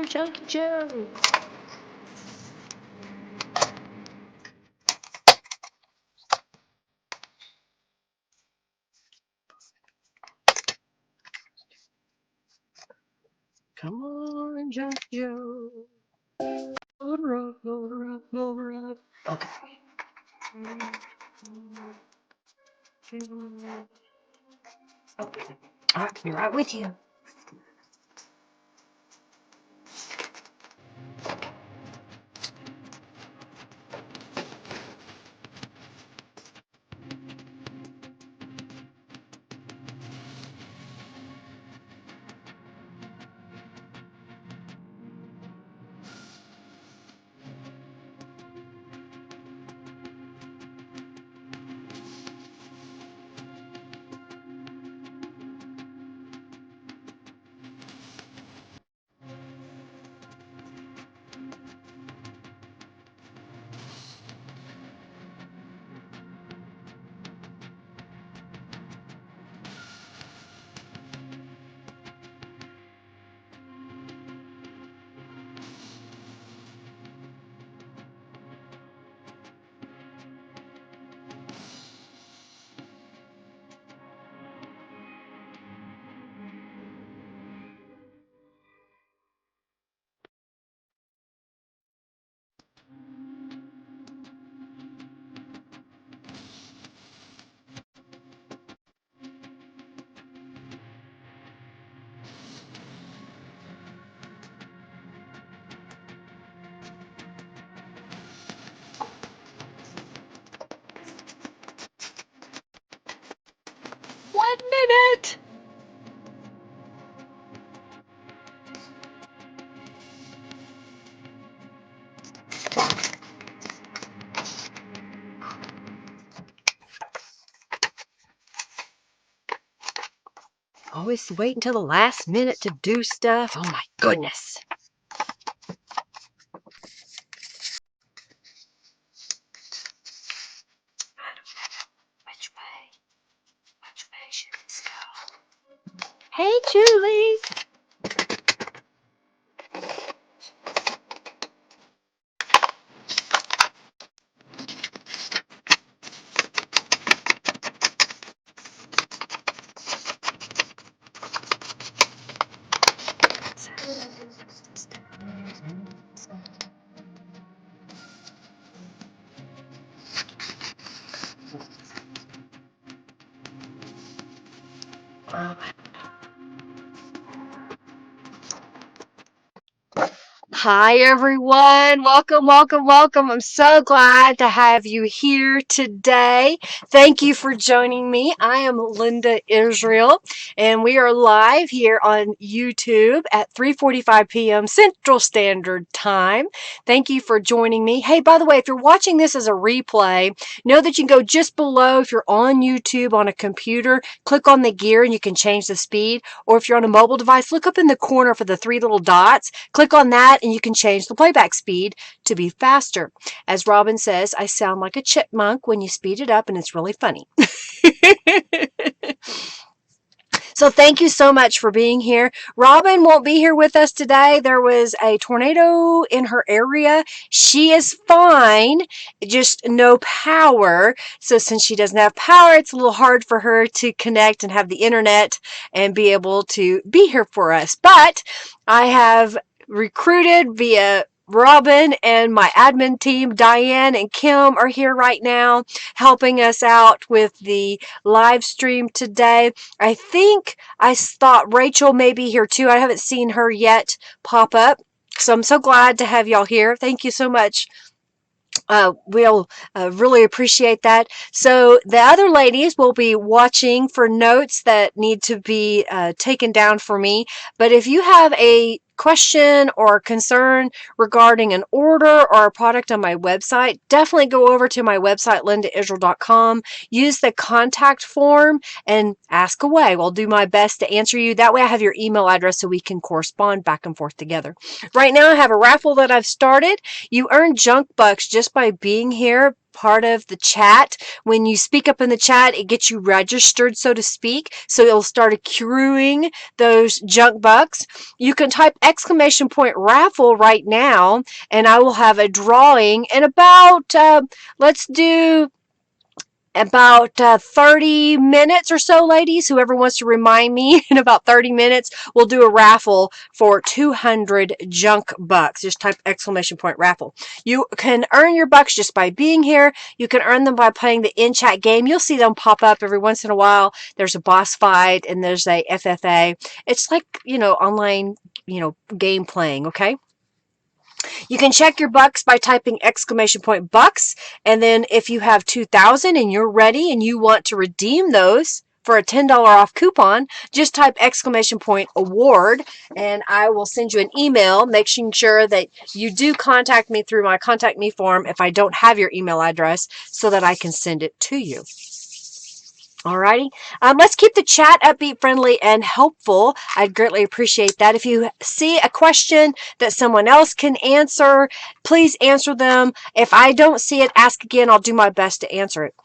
Junk Journal. Come on, Junk Joe. Roll. Okay. Okay. I'll be right with you. One minute. Always wait until the last minute to do stuff. Oh my goodness. Which way should this go? Hey, Julie. Hi, everyone. Welcome, welcome, welcome. I'm so glad to have you here today. Thank you for joining me. I am Linda Israel, and we are live here on YouTube at 3:45 p.m. Central Standard Time. Thank you for joining me. Hey, by the way, if you're watching this as a replay, know that you can go just below. If you're on YouTube on a computer, click on the gear and you can change the speed. Or if you're on a mobile device, look up in the corner for the three little dots. Click on that and you can change the playback speed to be faster. As Robin says, I sound like a chipmunk when you speed it up, and it's really funny. So thank you so much for being here. Robin won't be here with us today. There was a tornado in her area. She is fine, just no power. So since she doesn't have power, it's a little hard for her to connect and have the internet and be able to be here for us. But I have recruited via Robin, and my admin team, Diane and Kim, are here right now helping us out with the live stream today. I think I thought Rachel may be here too. I haven't seen her yet pop up. So I'm so glad to have y'all here. Thank you so much. We'll really appreciate that. So the other ladies will be watching for notes that need to be taken down for me. But if you have a question or concern regarding an order or a product on my website, definitely go over to my website, lindaisrael.com. Use the contact form and ask away. I'll do my best to answer you. That way I have your email address so we can correspond back and forth together. Right now I have a raffle that I've started. You earn junk bucks just by being here. part of the chat. When you speak up in the chat, it gets you registered, so to speak. So it'll start accruing those junk bucks. You can type !raffle right now, and I will have a drawing in about, let's do about 30 minutes or so, ladies. Whoever wants to remind me, in about 30 minutes, we'll do a raffle for 200 junk bucks. Just type !raffle. You can earn your bucks just by being here. You can earn them by playing the in-chat game. You'll see them pop up every once in a while. There's a boss fight and there's a FFA. It's like, online, game playing, okay? You can check your bucks by typing !bucks. And then if you have 2,000 and you're ready and you want to redeem those for a $10 off coupon, just type !award and I will send you an email making sure that you do contact me through my contact me form if I don't have your email address so that I can send it to you. Alrighty, let's keep the chat upbeat, friendly, and helpful. I'd greatly appreciate that. If you see a question that someone else can answer, please answer them. If I don't see it, ask again. I'll do my best to answer it.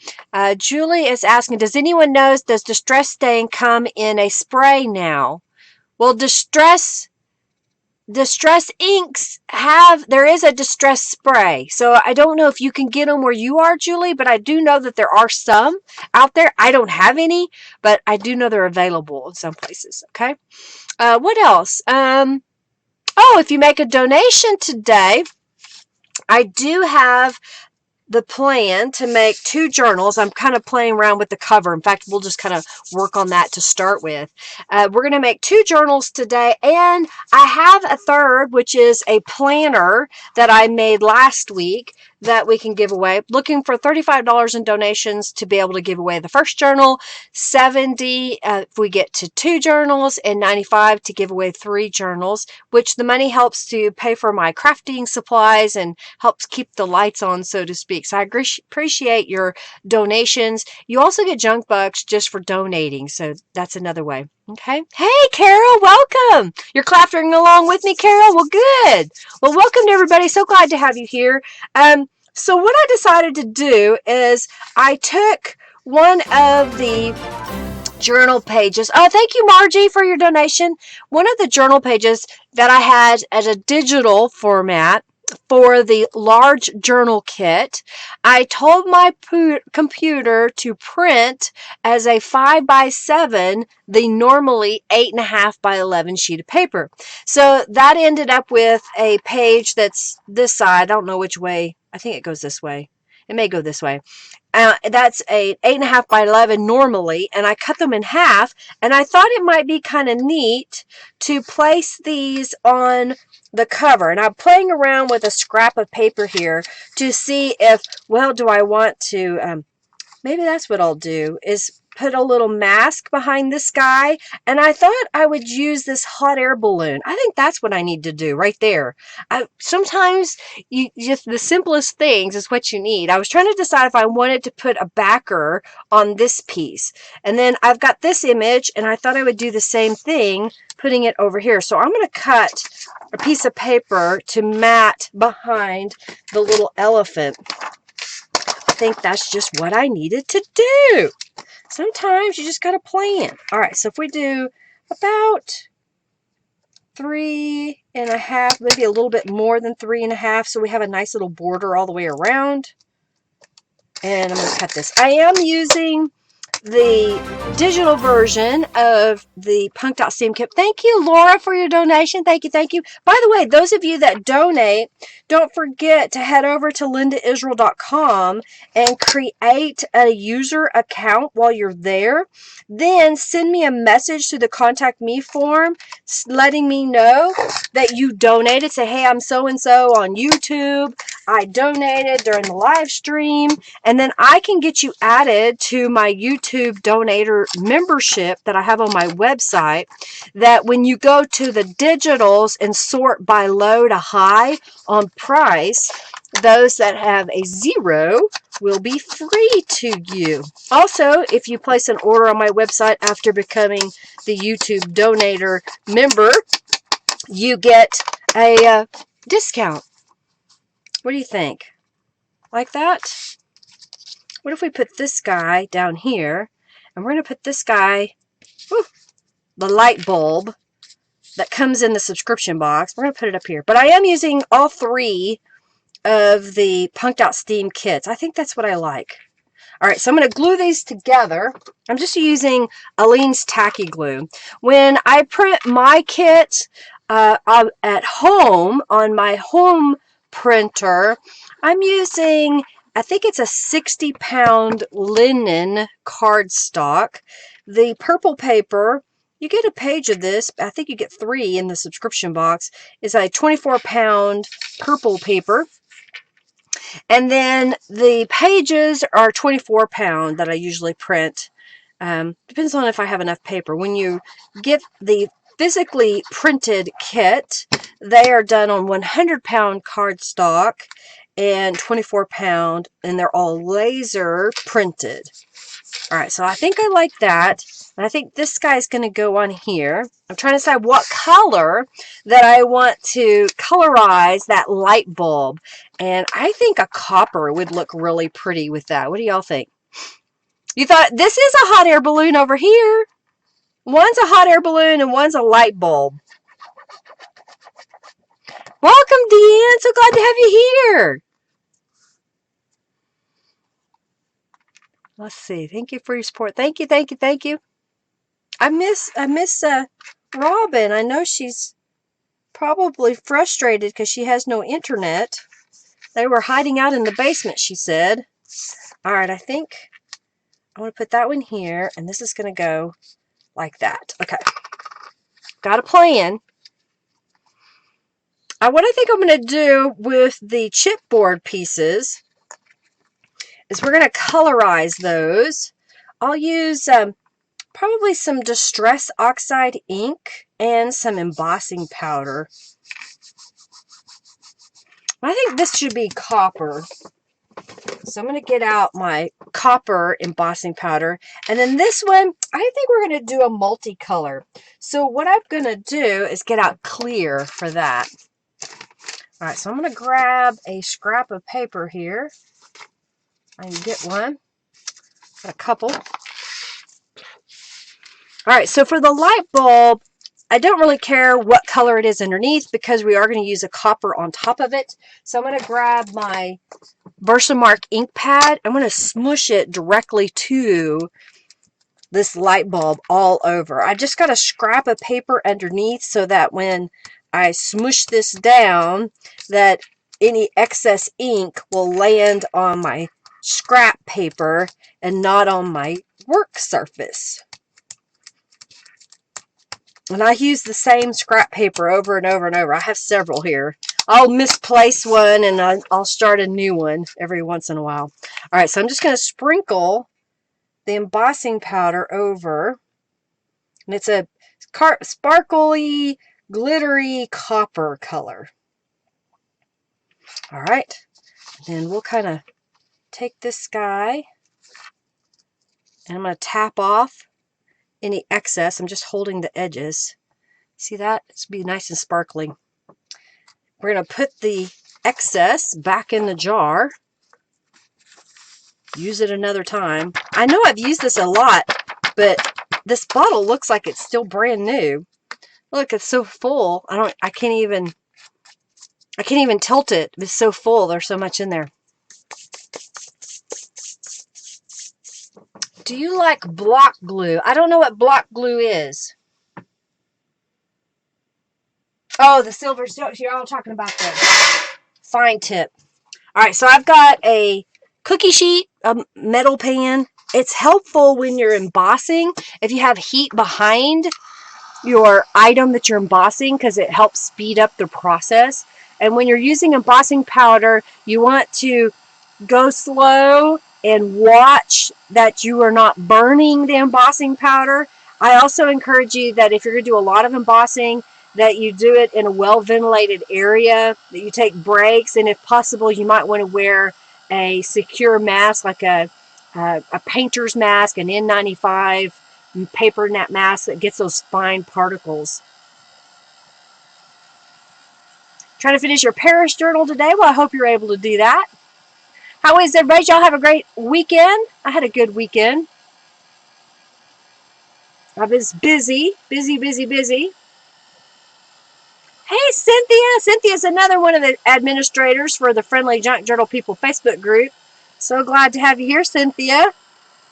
Julie is asking, does anyone know, does Distress Stain come in a spray now? Well, Distress inks there is a distress spray. So I don't know if you can get them where you are, Julie, but I do know that there are some out there. I don't have any, but I do know they're available in some places. Okay. What else? If you make a donation today, I do have the plan to make 2 journals. I'm kind of playing around with the cover. In fact, we'll just kind of work on that to start with. We're going to make 2 journals today, and I have a third, which is a planner that I made last week that we can give away. Looking for $35 in donations to be able to give away the first journal, $70 if we get to 2 journals, and $95 to give away 3 journals, which the money helps to pay for my crafting supplies and helps keep the lights on, so to speak. So I appreciate your donations. You also get junk bucks just for donating, so that's another way. Okay. Hey, Carol, welcome. You're clapping along with me, Carol? Well, good. Well, welcome to everybody. So glad to have you here. So what I decided to do is I took one of the journal pages. Oh, thank you, Margie, for your donation. One of the journal pages that I had as a digital format for the large journal kit, I told my computer to print as a 5x7 the normally 8.5 by 11 sheet of paper. So that ended up with a page that's this side. I don't know which way. I think it goes this way. It may go this way. That's a 8.5 by 11 normally, and I cut them in half, and I thought it might be kind of neat to place these on the cover. And I'm playing around with a scrap of paper here to see if, do I want to, maybe that's what I'll do, is put a little mask behind this guy. And I thought I would use this hot air balloon. I think that's what I need to do right there. Sometimes just the simplest things is what you need. I was trying to decide if I wanted to put a backer on this piece. And then I've got this image, and I thought I would do the same thing, putting it over here. So I'm going to cut a piece of paper to mat behind the little elephant. I think that's just what I needed to do. Sometimes you just got to plan. All right, so if we do about 3.5, maybe a little bit more than 3.5, so we have a nice little border all the way around. And I'm going to cut this. I am using the digital version of the Punked Out Steam Kit. Thank you, Laura, for your donation. Thank you, thank you. By the way, those of you that donate, don't forget to head over to lindaisrael.com and create a user account while you're there. Then send me a message to the Contact Me form letting me know that you donated. Say, hey, I'm so-and-so on YouTube. I donated during the live stream. And then I can get you added to my YouTube donator membership that I have on my website, that when you go to the digitals and sort by low to high on price, those that have a 0 will be free to you. Also, if you place an order on my website after becoming the YouTube donator member, you get a discount. What do you think? Like that? What if we put this guy down here, and we're going to put this guy, whew, the light bulb that comes in the subscription box. We're going to put it up here. But I am using all 3 of the Punked Out Steam kits. I think that's what I like. All right, so I'm going to glue these together. I'm just using Aleene's Tacky Glue. When I print my kit at home on my home printer, I'm using, I think it's a 60-pound linen cardstock. The purple paper, you get a page of this. I think you get 3 in the subscription box. Is a 24-pound purple paper. And then the pages are 24-pound that I usually print. Depends on if I have enough paper. When you get the physically printed kit, they are done on 100-pound cardstock and 24-pound, and they're all laser printed. All right, so I think I like that. And I think this guy's going to go on here. I'm trying to decide what color that I want to colorize that light bulb. And I think a copper would look really pretty with that. What do y'all think? You thought, this is a hot air balloon over here. One's a hot air balloon and one's a light bulb. Welcome, Deanne. So glad to have you here. Let's see. Thank you for your support. Thank you, thank you, thank you. I miss Robin. I know she's probably frustrated because she has no internet. They were hiding out in the basement, she said. All right, I think I want to put that one here, and this is going to go like that. Okay. Got a plan. What I think I'm going to do with the chipboard pieces is we're going to colorize those. I'll use probably some Distress Oxide ink and some embossing powder. I think this should be copper. So I'm going to get out my copper embossing powder. And then this one, I think we're going to do a multicolor. So what I'm going to do is get out clear for that. All right, so I'm going to grab a scrap of paper here. I can get one. Got a couple. All right, so for the light bulb, I don't really care what color it is underneath because we are going to use a copper on top of it. So I'm going to grab my Versamark ink pad. I'm going to smush it directly to this light bulb all over. I just got a scrap of paper underneath so that when I smush this down, that any excess ink will land on my scrap paper and not on my work surface. And I use the same scrap paper over and over and over. I have several here. I'll misplace one and I'll start a new one every once in a while. All right, so I'm just going to sprinkle the embossing powder over. And it's a sparkly, glittery copper color. All right, then we'll kind of take this guy and I'm going to tap off any excess. I'm just holding the edges. See that? It's be nice and sparkly. We're going to put the excess back in the jar. Use it another time. I know I've used this a lot, but this bottle looks like it's still brand new. Look, it's so full. I can't even tilt it. It's so full. There's so much in there. Do you like block glue? I don't know what block glue is. Oh, the silver soap. You're all talking about the fine tip. All right, so I've got a cookie sheet, a metal pan. It's helpful when you're embossing if you have heat behind your item that you're embossing because it helps speed up the process. And when you're using embossing powder, you want to go slow and watch that you are not burning the embossing powder. I also encourage you that if you're going to do a lot of embossing, that you do it in a well-ventilated area, that you take breaks, and if possible, you might want to wear a secure mask like a painter's mask, an N95 paper net mask that gets those fine particles. Trying to finish your Paris journal today? Well, I hope you're able to do that. How is everybody? Y'all have a great weekend? I had a good weekend. I was busy, busy, busy, busy. Hey, Cynthia. Cynthia's another one of the administrators for the Friendly Junk Journal People Facebook group. So glad to have you here, Cynthia.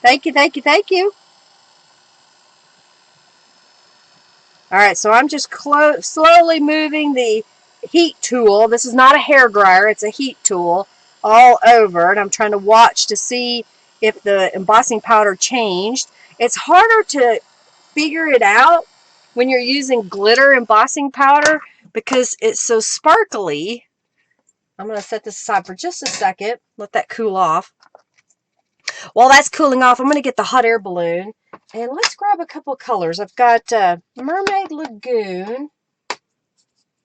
Thank you, thank you, thank you. All right, so I'm just slowly moving the heat tool. This is not a hair dryer, it's a heat tool all over, and I'm trying to watch to see if the embossing powder changed. It's harder to figure it out when you're using glitter embossing powder because it's so sparkly. I'm going to set this aside for just a second, let that cool off. While that's cooling off, I'm going to get the hot air balloon and let's grab a couple colors. I've got Mermaid Lagoon.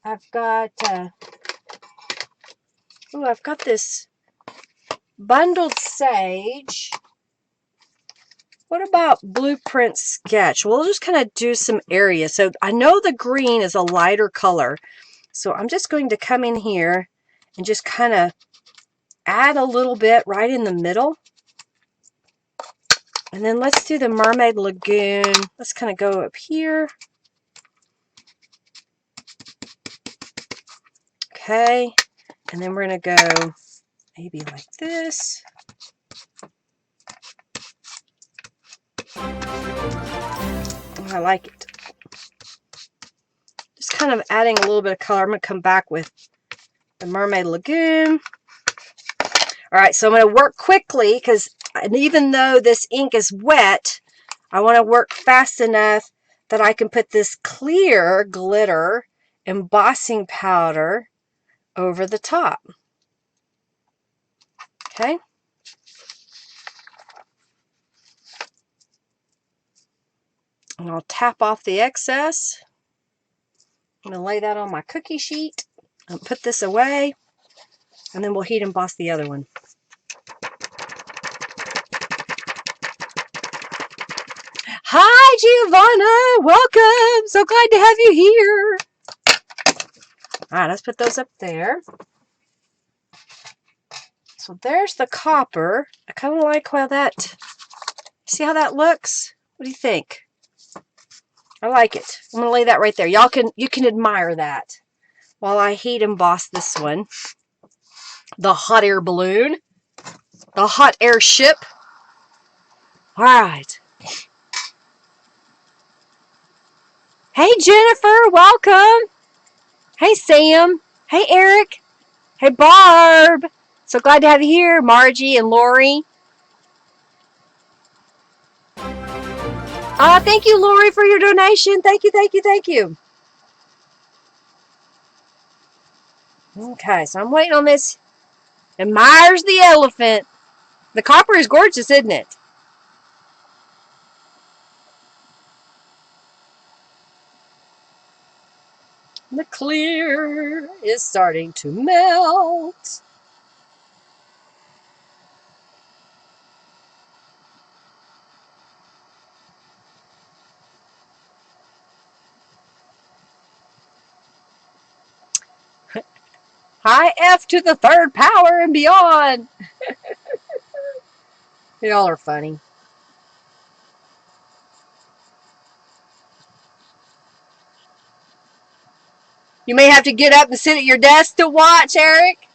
I've got I've got this Bundled Sage. What about Blueprint Sketch? We'll just kind of do some areas. So I know the green is a lighter color. So I'm just going to come in here and just kind of add a little bit right in the middle. And then let's do the Mermaid Lagoon. Let's kind of go up here. Okay. And then we're going to go maybe like this. Oh, I like it. Just kind of adding a little bit of color. I'm going to come back with the Mermaid Lagoon. All right, so I'm going to work quickly because even though this ink is wet, I want to work fast enough that I can put this clear glitter embossing powder over the top. Okay. And I'll tap off the excess. I'm going to lay that on my cookie sheet and put this away, and then we'll heat emboss the other one. Hi, Giovanna. Welcome. So glad to have you here. All right, let's put those up there. So there's the copper. I kind of like how that, see how that looks? What do you think? I like it. I'm going to lay that right there. You can admire that while I heat emboss this one. The hot air balloon. The hot air ship. All right. Hey, Jennifer. Welcome. Hey, Sam. Hey, Eric. Hey, Barb. So glad to have you here, Margie and Lori. Thank you, Lori, for your donation. Thank you, thank you, thank you. Okay, so I'm waiting on this. Admires the elephant. The copper is gorgeous, isn't it? The clear is starting to melt. High F to the third power and beyond. Y'all are funny. You may have to get up and sit at your desk to watch, Eric.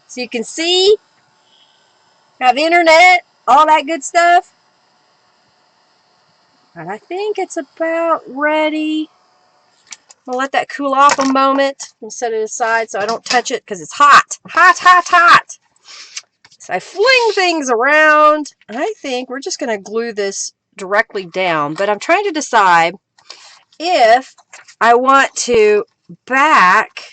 So you can see, have internet, all that good stuff. And I think it's about ready. I'll let that cool off a moment and set it aside so I don't touch it because it's hot. Hot, hot, hot. So I fling things around. I think we're just going to glue this directly down. But I'm trying to decide if I want to back.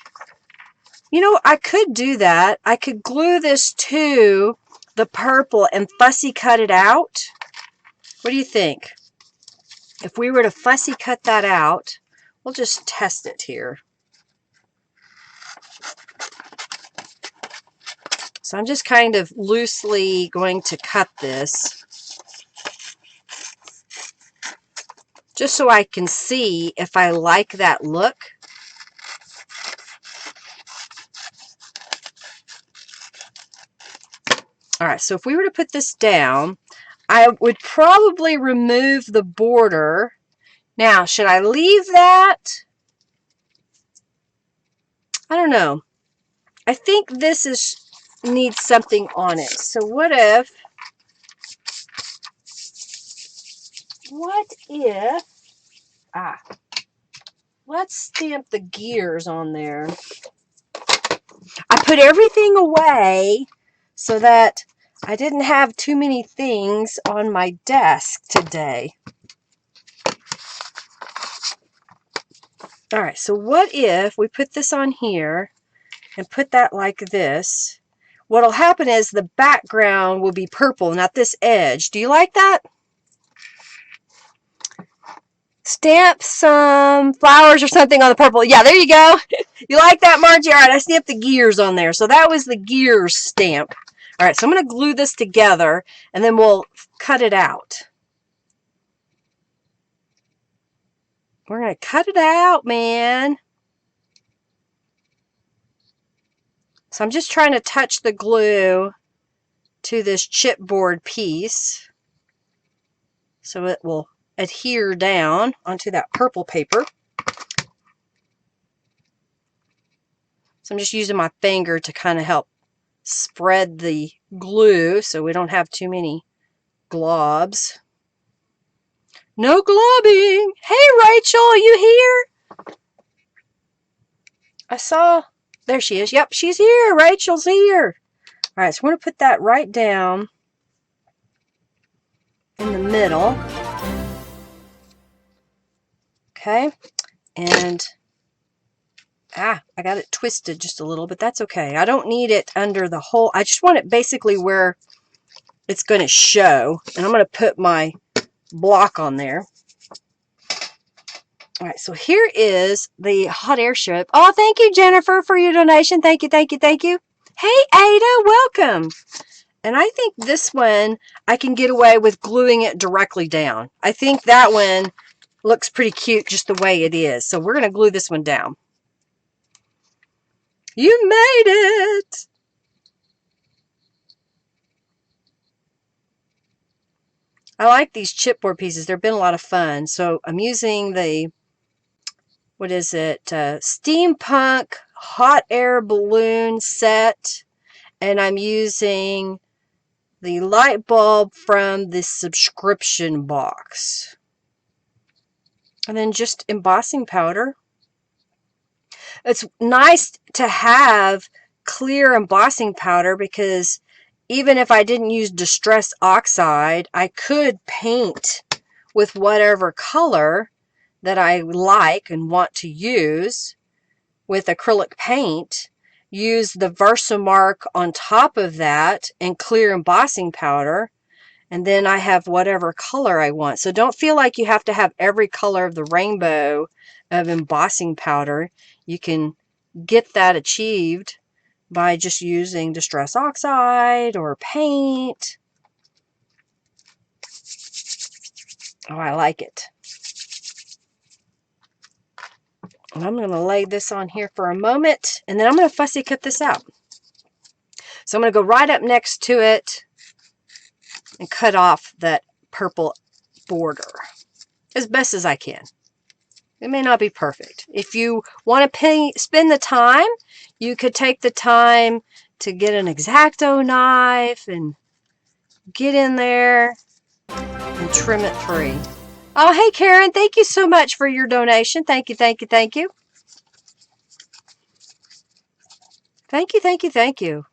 You know, I could do that. I could glue this to the purple and fussy cut it out. What do you think? If we were to fussy cut that out, we'll just test it here. So I'm just kind of loosely going to cut this just so I can see if I like that look. All right, so if we were to put this down, I would probably remove the border. Now, should I leave that? I don't know. I think this needs something on it. So what if let's stamp the gears on there. I put everything away so that I didn't have too many things on my desk today. All right, so what if we put this on here and put that like this? What'll happen is the background will be purple, not this edge. Do you like that? Stamp some flowers or something on the purple. Yeah, there you go. You like that, Margie? All right, I stamped the gears on there. So that was the gears stamp. All right, so I'm going to glue this together, and then we'll cut it out. We're going to cut it out, man. So I'm just trying to touch the glue to this chipboard piece so it will adhere down onto that purple paper. So I'm just using my finger to kind of help spread the glue so we don't have too many globs. No globbing. Hey, Rachel, you here? I saw. There she is. Yep, she's here. Rachel's here. All right, so we're going to put that right down in the middle. Okay. And, I got it twisted just a little, but that's okay. I don't need it under the hole. I just want it basically where it's going to show. And I'm going to put my block on there. All right, so here is the hot air strip. Oh, thank you, Jennifer, for your donation. Thank you, thank you, thank you. Hey, Ada, welcome. And I think this one, I can get away with gluing it directly down. I think that one looks pretty cute just the way it is. So we're going to glue this one down. You made it. I like these chipboard pieces. They've been a lot of fun. So I'm using the, what is it? Steampunk hot air balloon set. And I'm using the light bulb from the subscription box. And then just embossing powder. It's nice to have clear embossing powder because even if I didn't use Distress Oxide, I could paint with whatever color that I like and want to use with acrylic paint. Use the Versamark on top of that and clear embossing powder. And then I have whatever color I want. So don't feel like you have to have every color of the rainbow of embossing powder. You can get that achieved by just using Distress Oxide or paint. Oh, I like it. And I'm going to lay this on here for a moment, and then I'm going to fussy cut this out. So I'm going to go right up next to it and cut off that purple border as best as I can. It may not be perfect. If you want to spend the time, you could take the time to get an X-Acto knife and get in there and trim it free. Oh, hey, Karen. Thank you so much for your donation. Thank you, thank you, thank you. Thank you, thank you, thank you.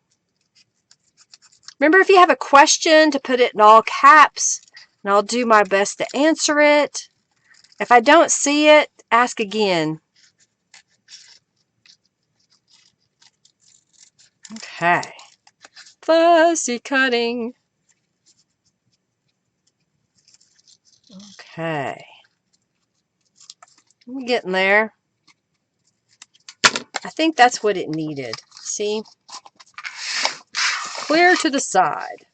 Remember, if you have a question, to put it in all caps, and I'll do my best to answer it. If I don't see it, ask again. Okay. Fussy cutting. Okay. I'm getting there. I think that's what it needed. See? Clear to the side.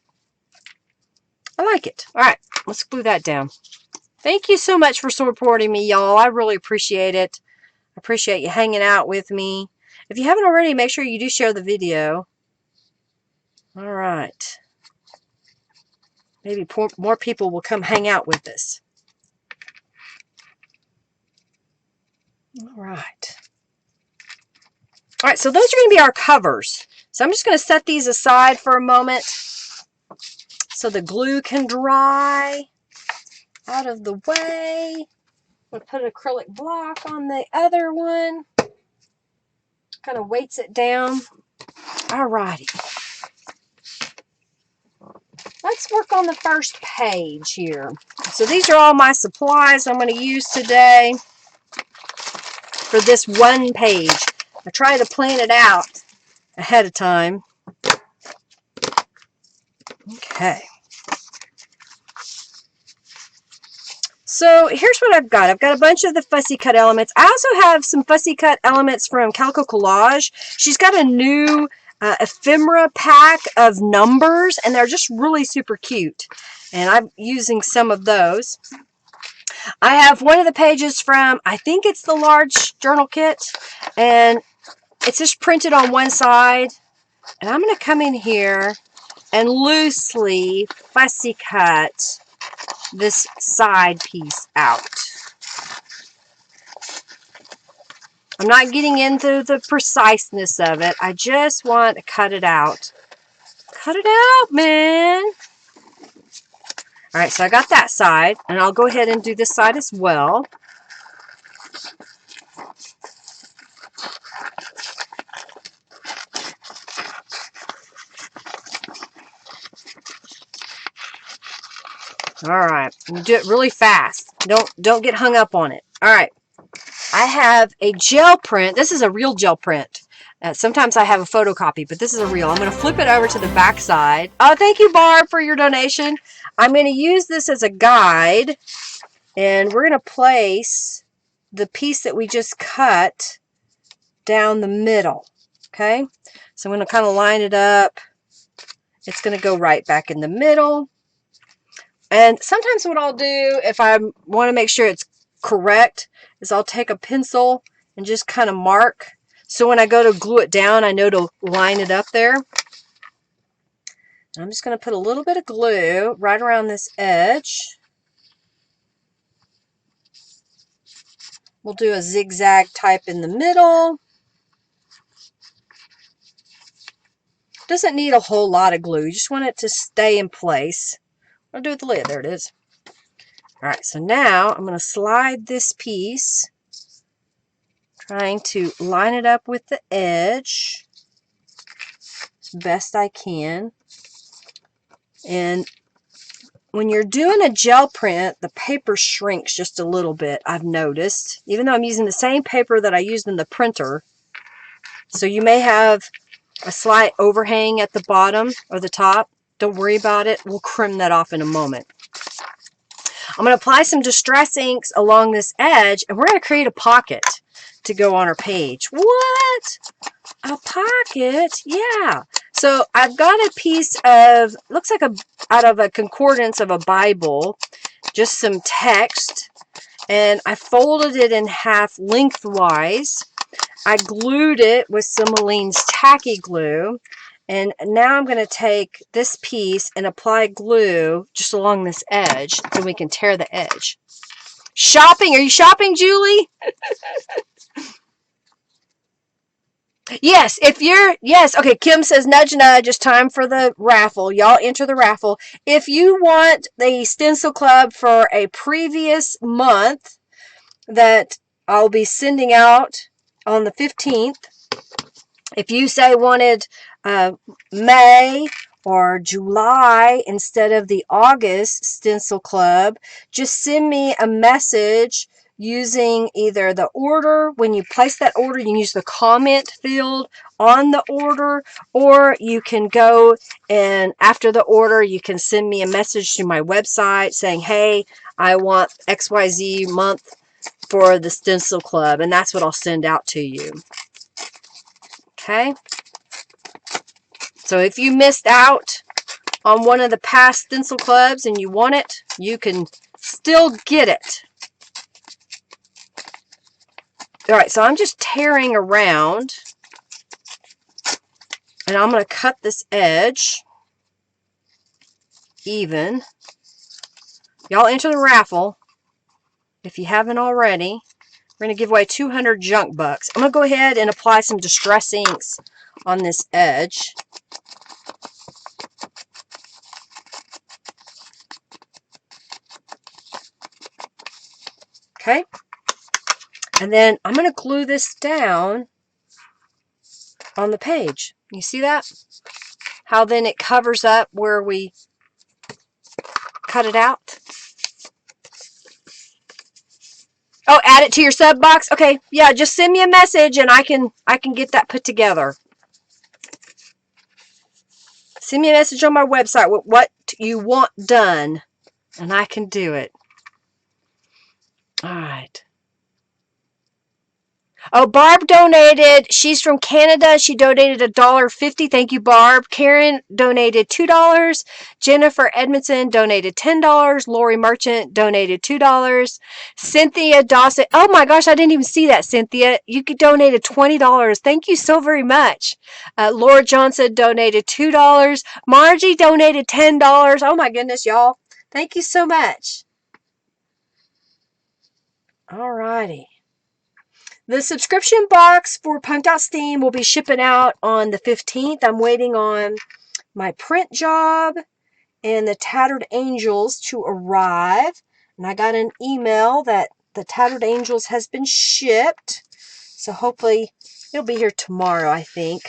I like it. All right. Let's glue that down. Thank you so much for supporting me, y'all. I really appreciate it. I appreciate you hanging out with me. If you haven't already, make sure you do share the video. All right. maybe more people will come hang out with us. All right. All right, so those are going to be our covers. So I'm just going to set these aside for a moment so the glue can dry out of the way. I'm going to put an acrylic block on the other one. Kind of weights it down. All righty. Let's work on the first page here. So these are all my supplies I'm going to use today for this one page. I try to plan it out ahead of time. Okay. So here's what I've got. I've got a bunch of the fussy cut elements. I also have some fussy cut elements from Calico Collage. She's got a new ephemera pack of numbers, and they're just really super cute. And I'm using some of those. I have one of the pages from, I think it's the large journal kit, and it's just printed on one side. And I'm going to come in here and loosely fussy cut this side piece out. I'm not getting into the preciseness of it. I just want to cut it out. Cut it out, man. All right, so I got that side, and I'll go ahead and do this side as well. All right, do it really fast. Don't get hung up on it. All right, I have a gel print. This is a real gel print. Sometimes I have a photocopy, but this is a real. I'm going to flip it over to the back side. Oh, thank you, Barb, for your donation. I'm going to use this as a guide, and we're going to place the piece that we just cut down the middle. Okay, so I'm going to kind of line it up. It's going to go right back in the middle. And sometimes what I'll do, if I want to make sure it's correct, is I'll take a pencil and just kind of mark. So when I go to glue it down, I know to line it up there. I'm just going to put a little bit of glue right around this edge. We'll do a zigzag type in the middle. Doesn't need a whole lot of glue. You just want it to stay in place. I'll do it with the lid. There it is. All right, so now I'm going to slide this piece, trying to line it up with the edge as best I can. And when you're doing a gel print, the paper shrinks just a little bit, I've noticed, even though I'm using the same paper that I used in the printer. So you may have a slight overhang at the bottom or the top. Don't worry about it. We'll trim that off in a moment. I'm going to apply some Distress inks along this edge, and we're going to create a pocket to go on our page. What? A pocket? Yeah. So I've got a piece of, looks like out of a concordance of a Bible, just some text, and I folded it in half lengthwise. I glued it with some Maline's tacky glue, and now I'm going to take this piece and apply glue just along this edge so we can tear the edge. Shopping? Are you shopping, Julie? Yes, if you're, yes, okay, Kim says, nudge, nudge, it's time for the raffle. Y'all enter the raffle. If you want the Stencil Club for a previous month that I'll be sending out on the 15th, if you say wanted May or July instead of the August Stencil Club, just send me a message using either the order. When you place that order, you can use the comment field on the order, or you can go and after the order, you can send me a message to my website saying, hey, I want XYZ month for the Stencil Club, and that's what I'll send out to you. Okay? So if you missed out on one of the past Stencil Clubs and you want it, you can still get it. All right, so I'm just tearing around, and I'm going to cut this edge. even. Y'all enter the raffle if you haven't already. We're going to give away 200 junk bucks. I'm going to go ahead and apply some Distress Inks on this edge. Okay. And then I'm going to glue this down on the page. You see that? How then it covers up where we cut it out. Oh, add it to your sub box? Okay, yeah, just send me a message and I can get that put together. Send me a message on my website with what you want done, and I can do it. All right. Oh, Barb donated. She's from Canada. She donated $1.50. Thank you, Barb. Karen donated $2. Jennifer Edmondson donated $10. Lori Merchant donated $2. Cynthia Dawson. Oh my gosh, I didn't even see that, Cynthia. You donated $20. Thank you so very much. Laura Johnson donated $2. Margie donated $10. Oh my goodness, y'all. Thank you so much. All righty. The subscription box for Punked Out Steam will be shipping out on the 15th. I'm waiting on my print job and the Tattered Angels to arrive. And I got an email that the Tattered Angels has been shipped. So hopefully it'll be here tomorrow, I think.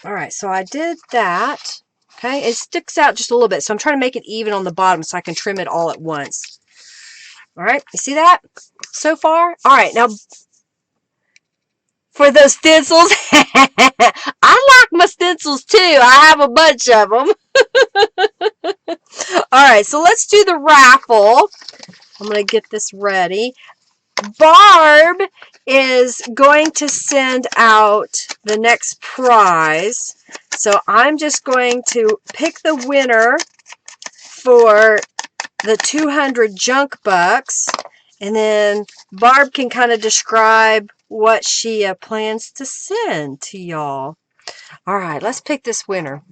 All right, so I did that. Okay, it sticks out just a little bit. So I'm trying to make it even on the bottom so I can trim it all at once. All right, you see that so far? All right, now for those stencils, I like my stencils too. I have a bunch of them. All right, so let's do the raffle. I'm going to get this ready. Barb is going to send out the next prize. So I'm just going to pick the winner for the 200 junk bucks, and then Barb can kind of describe what she plans to send to y'all. All right, let's pick this winner.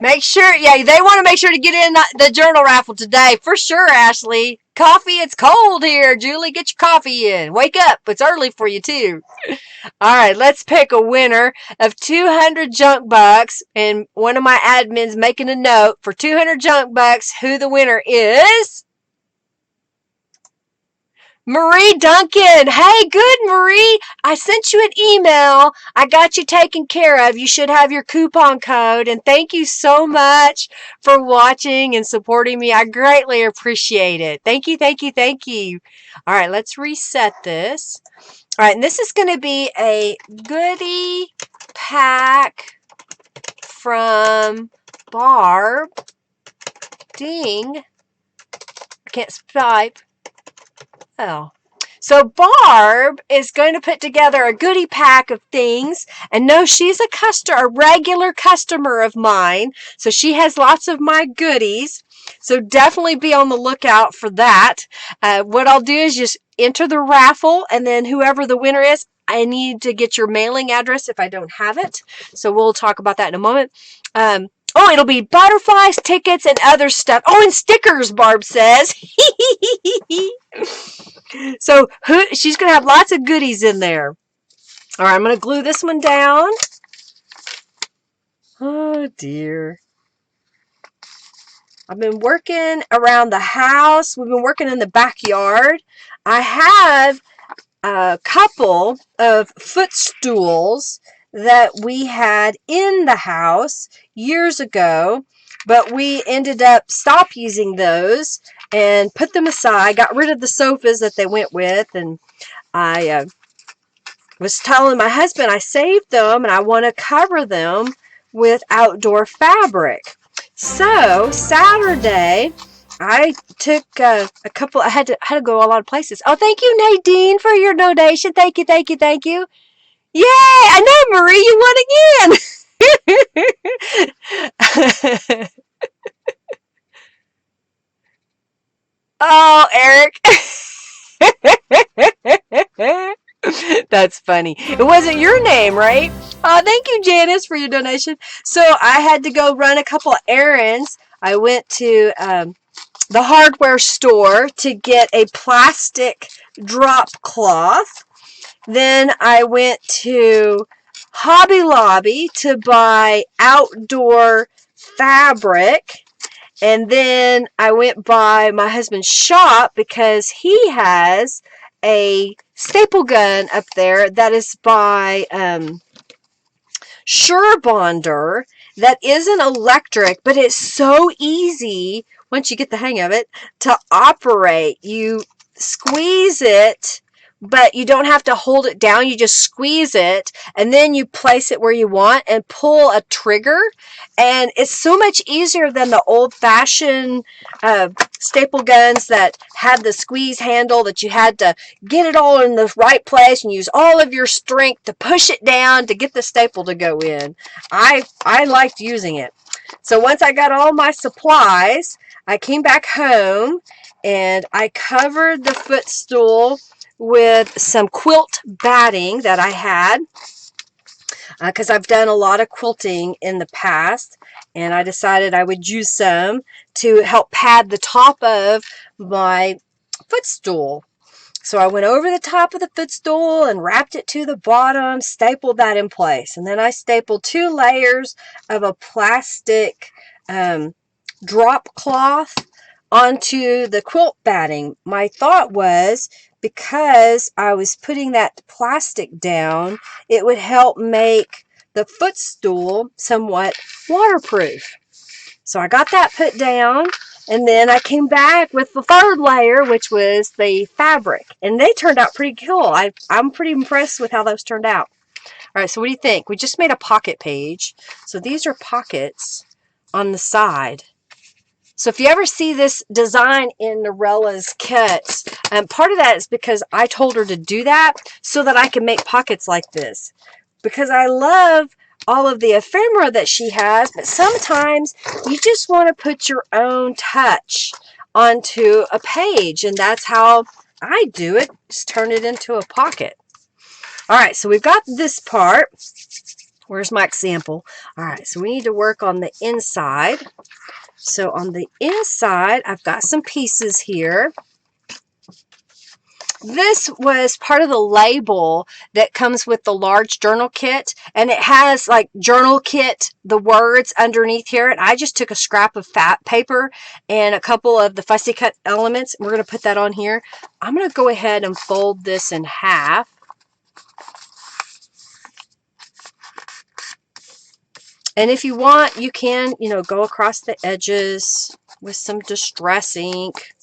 Make sure, yeah, they want to make sure to get in the journal raffle today. For sure, Ashley. Coffee, it's cold here. Julie, get your coffee in. Wake up. It's early for you, too. All right, let's pick a winner of 200 junk bucks. And one of my admins making a note for 200 junk bucks who the winner is. Marie Duncan. Hey, good, Marie. I sent you an email. I got you taken care of. You should have your coupon code. And thank you so much for watching and supporting me. I greatly appreciate it. Thank you, thank you, thank you. All right, let's reset this. All right, and this is going to be a goodie pack from Barb. Ding. I can't type. Oh. So Barb is going to put together a goodie pack of things, and no, she's a regular customer of mine, so she has lots of my goodies, so definitely be on the lookout for that. What I'll do is just enter the raffle, and then whoever the winner is, I need to get your mailing address if I don't have it, so we'll talk about that in a moment. Oh, it'll be butterflies, tickets, and other stuff. Oh, and stickers, Barb says. So she's going to have lots of goodies in there. All right, I'm going to glue this one down. Oh, dear. I've been working around the house. We've been working in the backyard. I have a couple of footstools that we had in the house years ago, but we ended up stop using those and put them aside, got rid of the sofas that they went with, and I was telling my husband I saved them and I want to cover them with outdoor fabric. So Saturday I took a couple. I had to go a lot of places. Oh, thank you, Nadine, for your donation. Thank you, thank you, thank you. Yay! I know, Marie, you won again. Oh, Eric. That's funny. It wasn't your name, right? Oh, thank you, Janice, for your donation. So I had to go run a couple of errands. I went to the hardware store to get a plastic drop cloth. Then I went to Hobby Lobby to buy outdoor fabric. And then I went by my husband's shop because he has a staple gun up there that is by Surebonder that isn't electric, but it's so easy once you get the hang of it to operate. You squeeze it, but you don't have to hold it down. You just squeeze it, and then you place it where you want and pull a trigger. And it's so much easier than the old-fashioned staple guns that had the squeeze handle that you had to get it all in the right place and use all of your strength to push it down to get the staple to go in. I liked using it. So once I got all my supplies, I came back home and I covered the footstool with some quilt batting that I had because I've done a lot of quilting in the past, and I decided I would use some to help pad the top of my footstool. So I went over the top of the footstool and wrapped it to the bottom, stapled that in place. And then I stapled 2 layers of a plastic drop cloth onto the quilt batting. My thought was because I was putting that plastic down, it would help make the footstool somewhat waterproof. So I got that put down, and then I came back with the 3rd layer, which was the fabric, and they turned out pretty cool. I'm pretty impressed with how those turned out. All right, so what do you think? We just made a pocket page. So these are pockets on the side. So if you ever see this design in Norella's kits, part of that is because I told her to do that so that I can make pockets like this. Because I love all of the ephemera that she has, but sometimes you just want to put your own touch onto a page, and that's how I do it. Just turn it into a pocket. All right, so we've got this part. Where's my example? All right, so we need to work on the inside. So on the inside, I've got some pieces here. This was part of the label that comes with the large journal kit, and it has like journal kit, the words underneath here. And I just took a scrap of fat paper and a couple of the fussy cut elements. We're going to put that on here. I'm going to go ahead and fold this in half. And if you want, you can, go across the edges with some distress ink.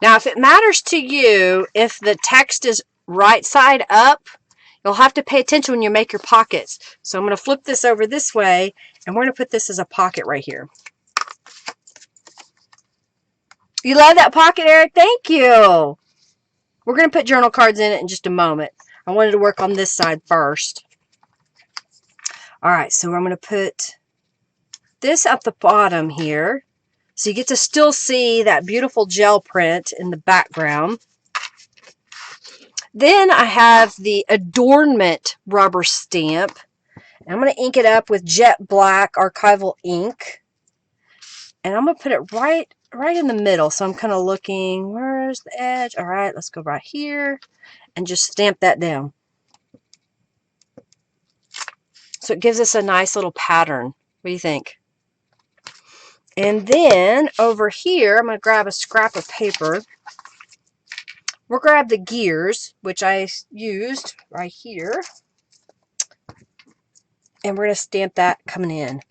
Now, if it matters to you, if the text is right side up, you'll have to pay attention when you make your pockets. So I'm going to flip this over this way, and we're going to put this as a pocket right here. You love that pocket, Eric? Thank you. We're going to put journal cards in it in just a moment. I wanted to work on this side first. All right, so I'm going to put this at the bottom here. So you get to still see that beautiful gel print in the background. Then I have the adornment rubber stamp. I'm going to ink it up with jet black archival ink. And I'm going to put it right in the middle. So I'm kind of looking, where's the edge? All right, let's go right here and just stamp that down. So it gives us a nice little pattern. What do you think? And then over here, I'm going to grab a scrap of paper. We'll grab the gears, which I used right here. And we're going to stamp that coming in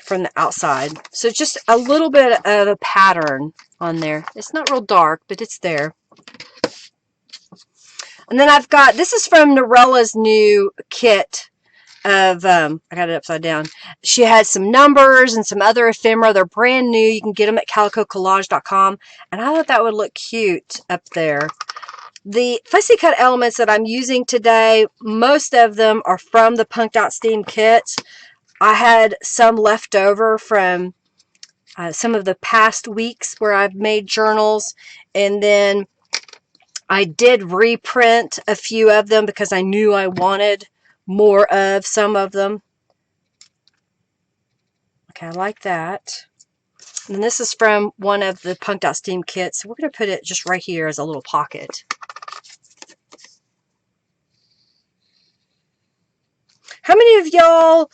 from the outside. So just a little bit of a pattern on there. It's not real dark, but it's there. And then I've got, this is from Norella's new kit of, I got it upside down. She has some numbers and some other ephemera. They're brand new. You can get them at calicocollage.com. And I thought that would look cute up there. The fussy cut elements that I'm using today, most of them are from the Punked Out Steam kits. I had some left over from some of the past weeks where I've made journals, and then I did reprint a few of them because I knew I wanted more of some of them. Okay, I like that. And this is from one of the Punked Out Steam kits. We're going to put it just right here as a little pocket. How many of y'all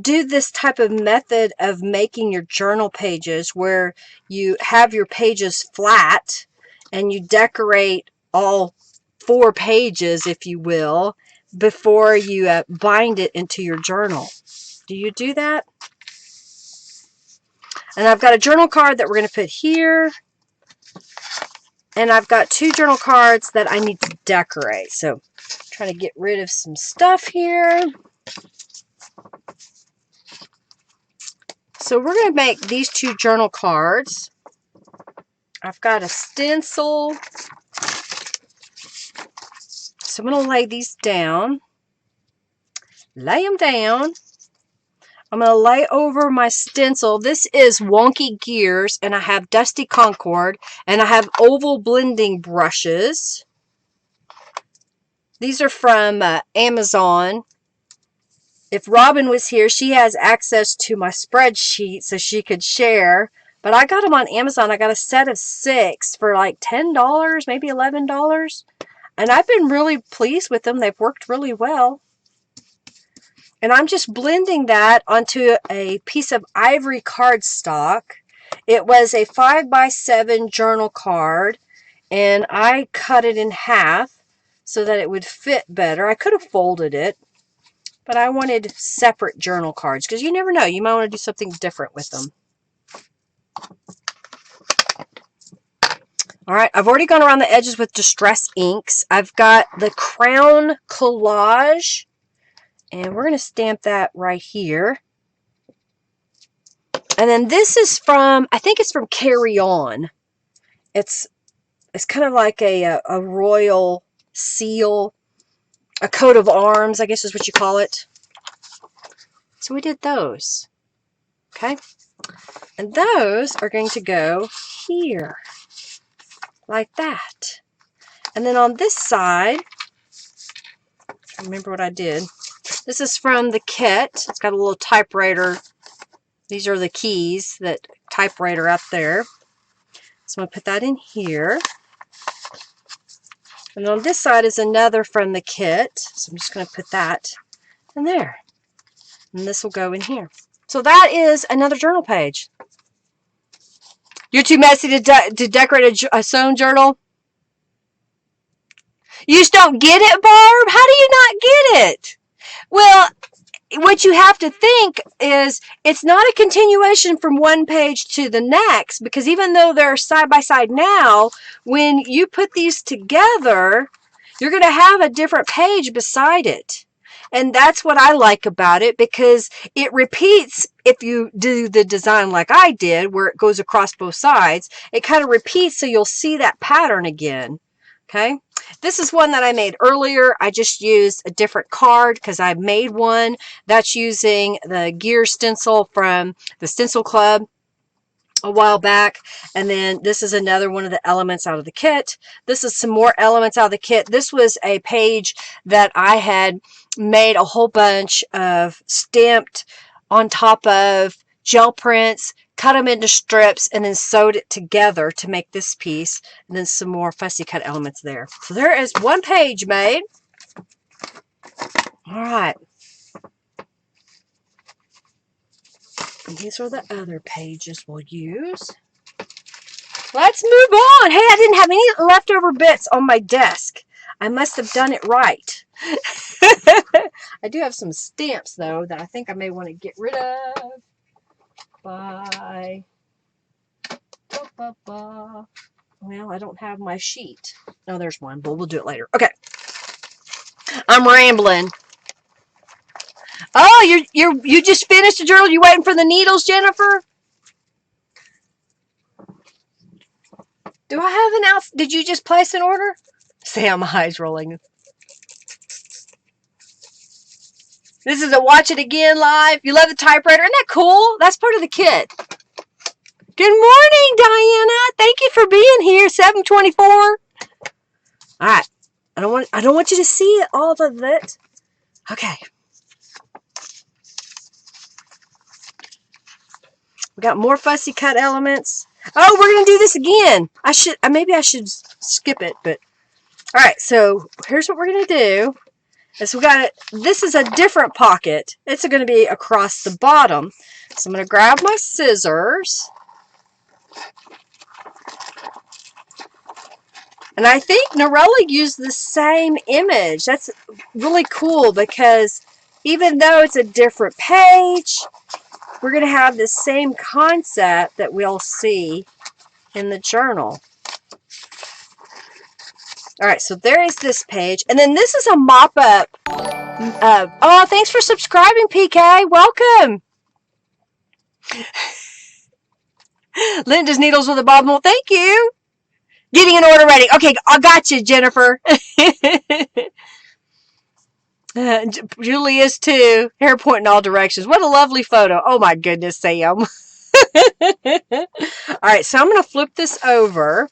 do this type of method of making your journal pages where you have your pages flat and you decorate all 4 pages, if you will, before you bind it into your journal? Do you do that? And I've got a journal card that we're going to put here. And I've got 2 journal cards that I need to decorate. So trying to get rid of some stuff here. So we're going to make these 2 journal cards. I've got a stencil. So I'm going to lay these down. Lay them down. I'm going to lay over my stencil. This is Wonky Gears, and I have Dusty Concord, and I have oval blending brushes. These are from Amazon. If Robin was here, she has access to my spreadsheet so she could share. But I got them on Amazon. I got a set of 6 for like $10, maybe $11. And I've been really pleased with them. They've worked really well. And I'm just blending that onto a piece of ivory cardstock. It was a 5x7 journal card. And I cut it in half so that it would fit better. I could have folded it. But I wanted separate journal cards because you never know. You might want to do something different with them. All right, I've already gone around the edges with Distress inks. I've got the Crown Collage, and we're going to stamp that right here. And then this is from, I think it's from Carry On. It's kind of like a royal seal, a coat of arms, I guess is what you call it. So we did those. Okay. And those are going to go here. Like that. And then on this side, I remember what I did. This is from the kit. It's got a little typewriter. These are the keys, that typewriter up there. So I'm going to put that in here. And on this side is another from the kit. So I'm just going to put that in there. And this will go in here. So that is another journal page. You're too messy to decorate a sewn journal? You just don't get it, Barb? How do you not get it? Well, what you have to think is it's not a continuation from one page to the next, because even though they're side by side now, when you put these together, you're going to have a different page beside it. And that's what I like about it, because it repeats. If you do the design like I did, where it goes across both sides, it kind of repeats, so you'll see that pattern again. Okay, this is one that I made earlier. I just used a different card because I made one that's using the gear stencil from the Stencil Club a while back. And then this is another one of the elements out of the kit. This is some more elements out of the kit. This was a page that I had made a whole bunch of stamped on top of gel prints, cut them into strips, and then sewed it together to make this piece, and then some more fussy cut elements there. So there is one page made. All right. And these are the other pages we'll use. Let's move on. Hey, I didn't have any leftover bits on my desk. I must have done it right. I do have some stamps, though, that I think I may want to get rid of. Well, I don't have my sheet. No, there's one, but we'll do it later. Okay. I'm rambling. Oh, you just finished a journal? You waiting for the needles, Jennifer? Do I have an out? Did you just place an order? Sam, eyes rolling. This is a watch it again live. You love the typewriter. Isn't that cool? That's part of the kit. Good morning, Diana. Thank you for being here. 7:24. All right. I don't want you to see all of it. Okay. We got more fussy cut elements. Oh, we're gonna do this again. Maybe I should skip it, but all right. So here's what we're gonna do. Is we got it. This is a different pocket. It's going to be across the bottom. So I'm going to grab my scissors. And I think Norella used the same image. That's really cool because even though it's a different page, we're going to have the same concept that we'll see in the journal. All right, so there is this page. And then this is a mop-up. Oh, thanks for subscribing, PK. Welcome. Linda's Needles with a Bob Mold. Thank you. Getting an order ready. Okay, I got you, Jennifer. Julie is too. Hair pointing all directions. What a lovely photo. Oh my goodness, Sam. All right, so I'm going to flip this over.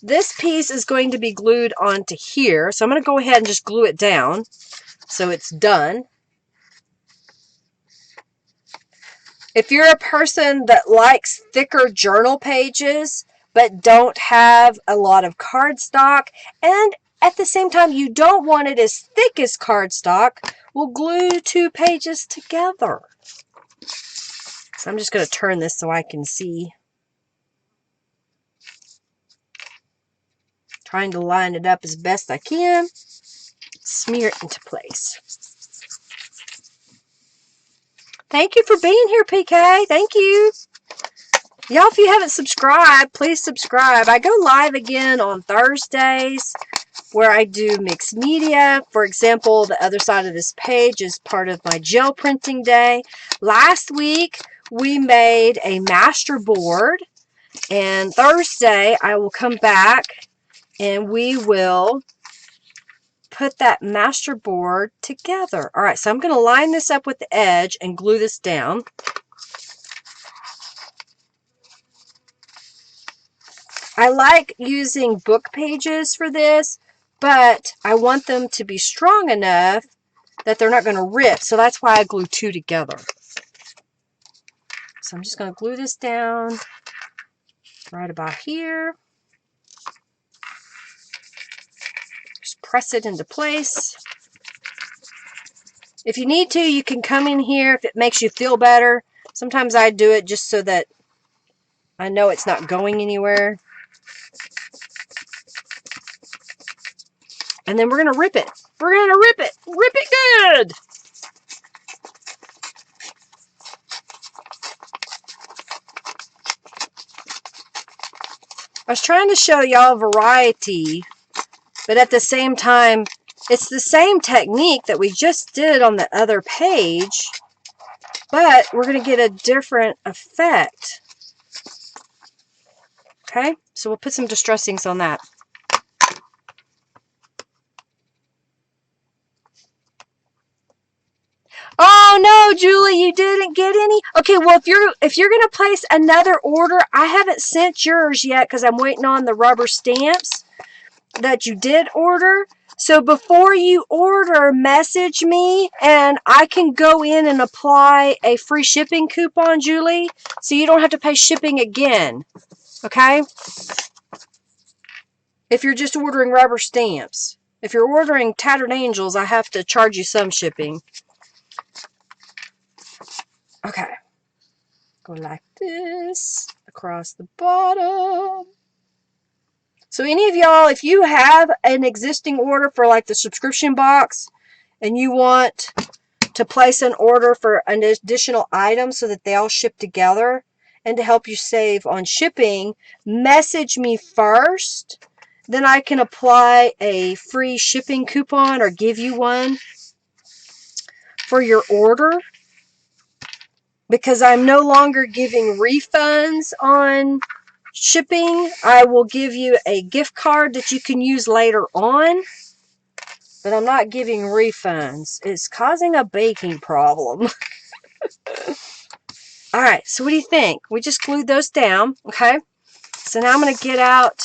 This piece is going to be glued onto here. So I'm going to go ahead and just glue it down so it's done. If you're a person that likes thicker journal pages but don't have a lot of cardstock, and at the same time you don't want it as thick as cardstock, we'll glue 2 pages together. So I'm just going to turn this so I can see. Trying to line it up as best I can. Smear it into place. Thank you for being here, PK. Thank you. Y'all, if you haven't subscribed, please subscribe. I go live again on Thursdays where I do mixed media. For example, the other side of this page is part of my gel printing day. Last week, we made a master board. And Thursday, I will come back and we will put that master board together. All right, so I'm going to line this up with the edge and glue this down. I like using book pages for this, but I want them to be strong enough that they're not going to rip, so that's why I glue 2 together. So I'm just going to glue this down right about here. Just press it into place. If you need to, you can come in here if it makes you feel better. Sometimes I do it just so that I know it's not going anywhere. And then we're going to rip it. We're going to rip it. Rip it good. I was trying to show y'all variety, but at the same time, it's the same technique that we just did on the other page, but we're going to get a different effect. Okay, so we'll put some distressings on that. Oh no, Julie, you didn't get any? Okay, well if you're gonna place another order, I haven't sent yours yet because I'm waiting on the rubber stamps that you did order. So before you order, message me and I can go in and apply a free shipping coupon, Julie, so you don't have to pay shipping again. Okay? If you're just ordering rubber stamps. If you're ordering Tattered Angels, I have to charge you some shipping. Okay, go like this across the bottom. So any of y'all, if you have an existing order for like the subscription box and you want to place an order for an additional item so that they all ship together and to help you save on shipping, message me first. Then I can apply a free shipping coupon or give you one for your order. Because I'm no longer giving refunds on shipping, I will give you a gift card that you can use later on. But I'm not giving refunds. It's causing a baking problem. All right, so what do you think? We just glued those down, okay? So now I'm going to get out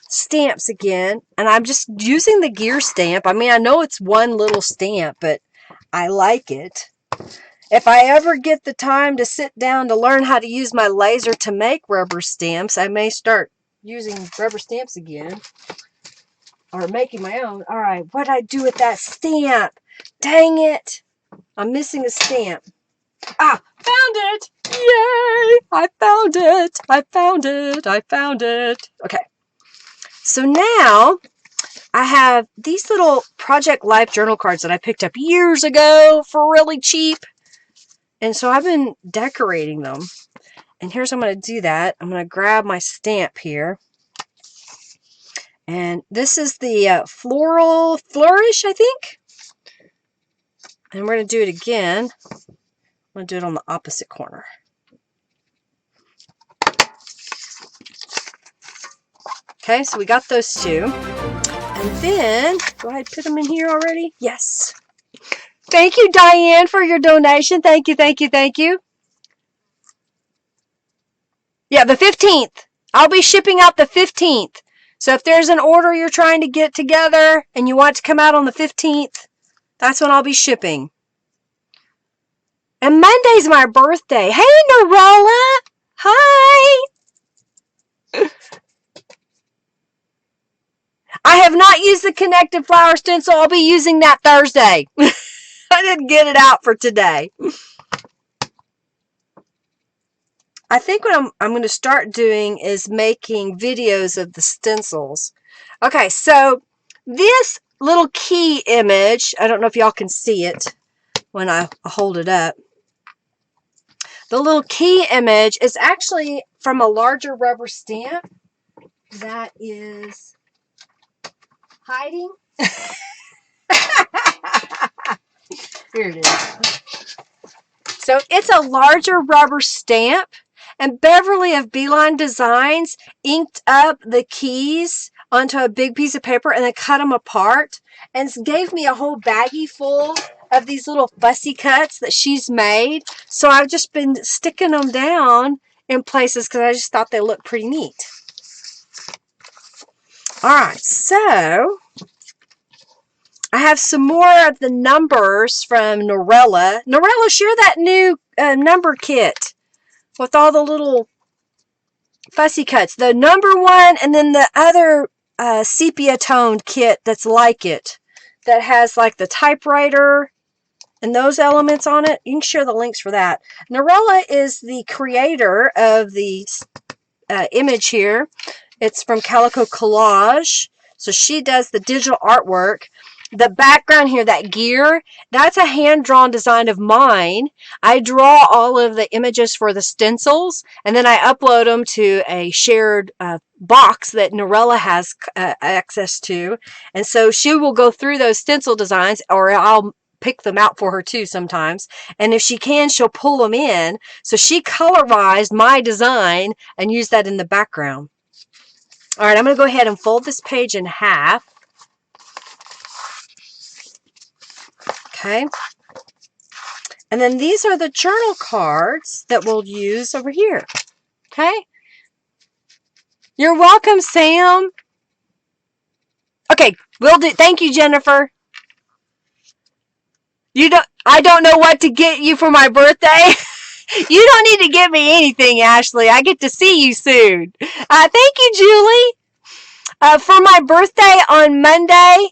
stamps again, and I'm just using the gear stamp. I mean, I know it's one little stamp, but I like it. If I ever get the time to sit down to learn how to use my laser to make rubber stamps, I may start using rubber stamps again, or making my own. All right, what did I do with that stamp? Dang it. I'm missing a stamp. Ah, found it. Yay. I found it. I found it. I found it. Okay. So now I have these little Project Life journal cards that I picked up years ago for really cheap. And so I've been decorating them. And here's how I'm going to do that. I'm going to grab my stamp here. And this is the Floral Flourish, I think. And we're going to do it again. I'm going to do it on the opposite corner. Okay, so we got those two. And then, do I put them in here already? Yes. Thank you, Diane, for your donation. Thank you, thank you, thank you. Yeah, the 15th. I'll be shipping out the 15th. So if there's an order you're trying to get together and you want it to come out on the 15th, that's when I'll be shipping. And Monday's my birthday. Hey, Norella. Hi. I have not used the connected flower stencil. I'll be using that Thursday. I didn't get it out for today. I think what I'm going to start doing is making videos of the stencils. Okay, so this little key image, I don't know if y'all can see it when I hold it up. The little key image is actually from a larger rubber stamp that is hiding. Here it is. So it's a larger rubber stamp, and Beverly of Beeline Designs inked up the keys onto a big piece of paper and then cut them apart and gave me a whole baggie full of these little fussy cuts that she's made. So I've just been sticking them down in places because I just thought they looked pretty neat. All right, so I have some more of the numbers from Norella. Norella, share that new number kit with all the little fussy cuts. The number one and then the other sepia toned kit that's like it. That has like the typewriter and those elements on it. You can share the links for that. Norella is the creator of the image here. It's from Calico Collage. So she does the digital artwork. The background here, that gear, that's a hand-drawn design of mine. I draw all of the images for the stencils, and then I upload them to a shared box that Norella has access to. And so she will go through those stencil designs, or I'll pick them out for her too sometimes. And if she can, she'll pull them in. So she colorized my design and used that in the background. All right, I'm going to go ahead and fold this page in half. Okay, and then these are the journal cards that we'll use over here. Okay, you're welcome, Sam. Okay, we'll do. Thank you, Jennifer. I don't know what to get you for my birthday. You don't need to get me anything, Ashley. I get to see you soon. Thank you, Julie. For my birthday on Monday.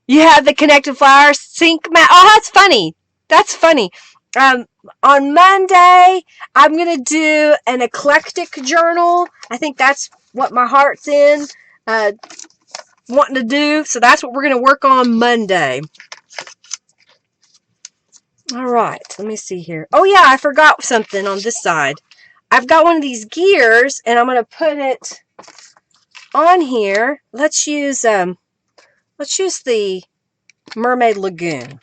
You have the connected flower sync mat. Oh, that's funny. That's funny. On Monday, I'm going to do an eclectic journal. I think that's what my heart's in, wanting to do. So that's what we're going to work on Monday. All right. Let me see here. Oh, yeah, I forgot something on this side. I've got one of these gears, and I'm going to put it on here. Let's use the Mermaid Lagoon.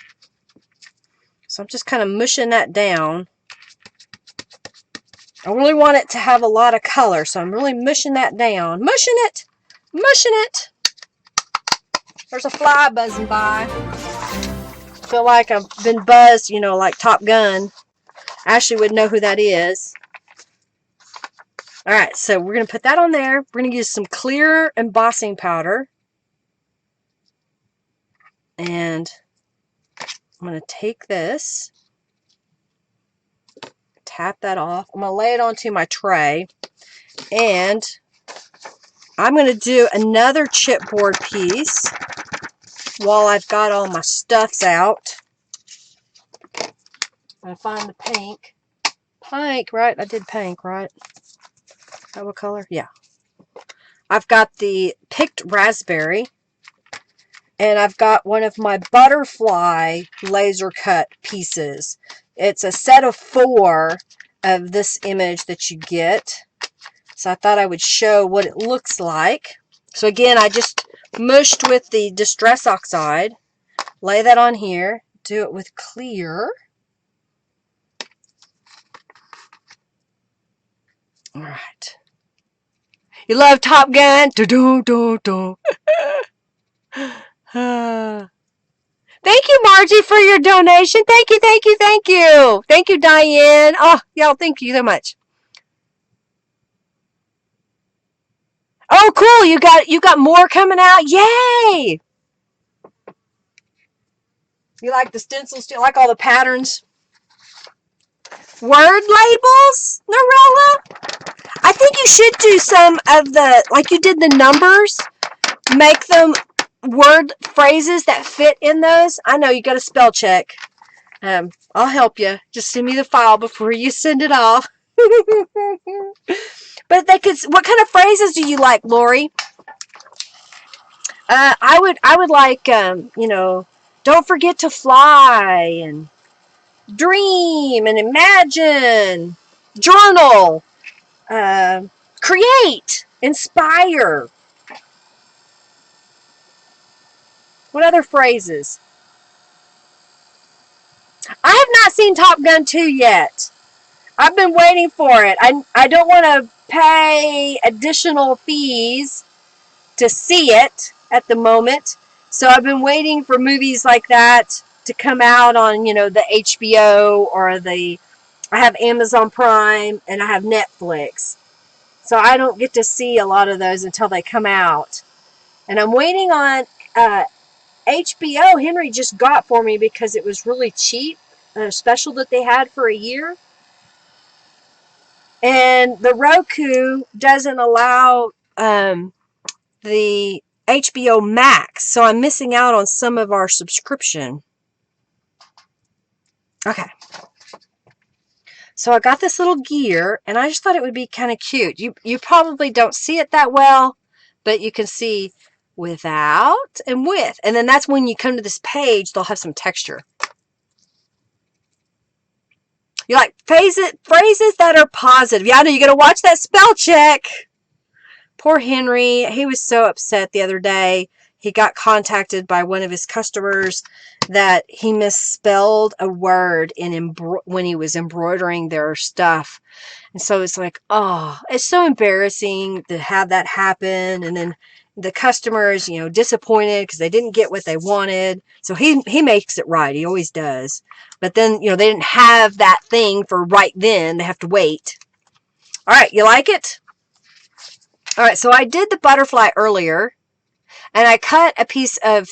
So I'm just kind of mushing that down. I really want it to have a lot of color, so I'm really mushing that down. Mushing it! Mushing it! There's a fly buzzing by. I feel like I've been buzzed, you know, like Top Gun. Ashley would know who that is. All right, so we're going to put that on there. We're going to use some clear embossing powder. And I'm going to take this, tap that off. I'm going to lay it onto my tray. And I'm going to do another chipboard piece while I've got all my stuffs out. I'm going to find the pink. Pink, right? I did pink, right? Is that what color? Yeah. I've got the picked raspberry. And I've got one of my butterfly laser cut pieces. It's a set of 4 of this image that you get. So I thought I would show what it looks like. So again, I just mushed with the Distress Oxide. Lay that on here. Do it with clear. All right. You love Top Gun? Do-do-do-do. Thank you, Margie, for your donation. Thank you, thank you, thank you. Thank you, Diane. Oh, y'all, thank you so much. Oh, cool. You got more coming out. Yay! You like the stencils? Do you like all the patterns? Word labels, Norella? I think you should do some of the, like you did the numbers, make them word phrases that fit in those. I know you got a spell check. I'll help you. Just send me the file before you send it off. But they could. What kind of phrases do you like, Lori? I would like, you know, don't forget to fly and dream and imagine, journal, create, inspire. What other phrases? I have not seen Top Gun 2 yet. I've been waiting for it. I don't want to pay additional fees to see it at the moment. So I've been waiting for movies like that to come out on, you know, the HBO or I have Amazon Prime and I have Netflix. So I don't get to see a lot of those until they come out. And I'm waiting on HBO. Henry just got for me because it was really cheap, a special that they had for a year. And the Roku doesn't allow the HBO Max, so I'm missing out on some of our subscription. Okay. So I got this little gear, and I just thought it would be kind of cute. You probably don't see it that well, but you can see without and with. And then that's when you come to this page, they'll have some texture. You like phrases that are positive. Yeah, I know you got to watch that spell check. Poor Henry. He was so upset the other day. He got contacted by one of his customers that he misspelled a word when he was embroidering their stuff. And so it's like, oh, it's so embarrassing to have that happen. And then the customer is, you know, disappointed because they didn't get what they wanted. So he makes it right. He always does. But then, you know, they didn't have that thing for right then. They have to wait. All right, you like it? All right, so I did the butterfly earlier, and I cut a piece of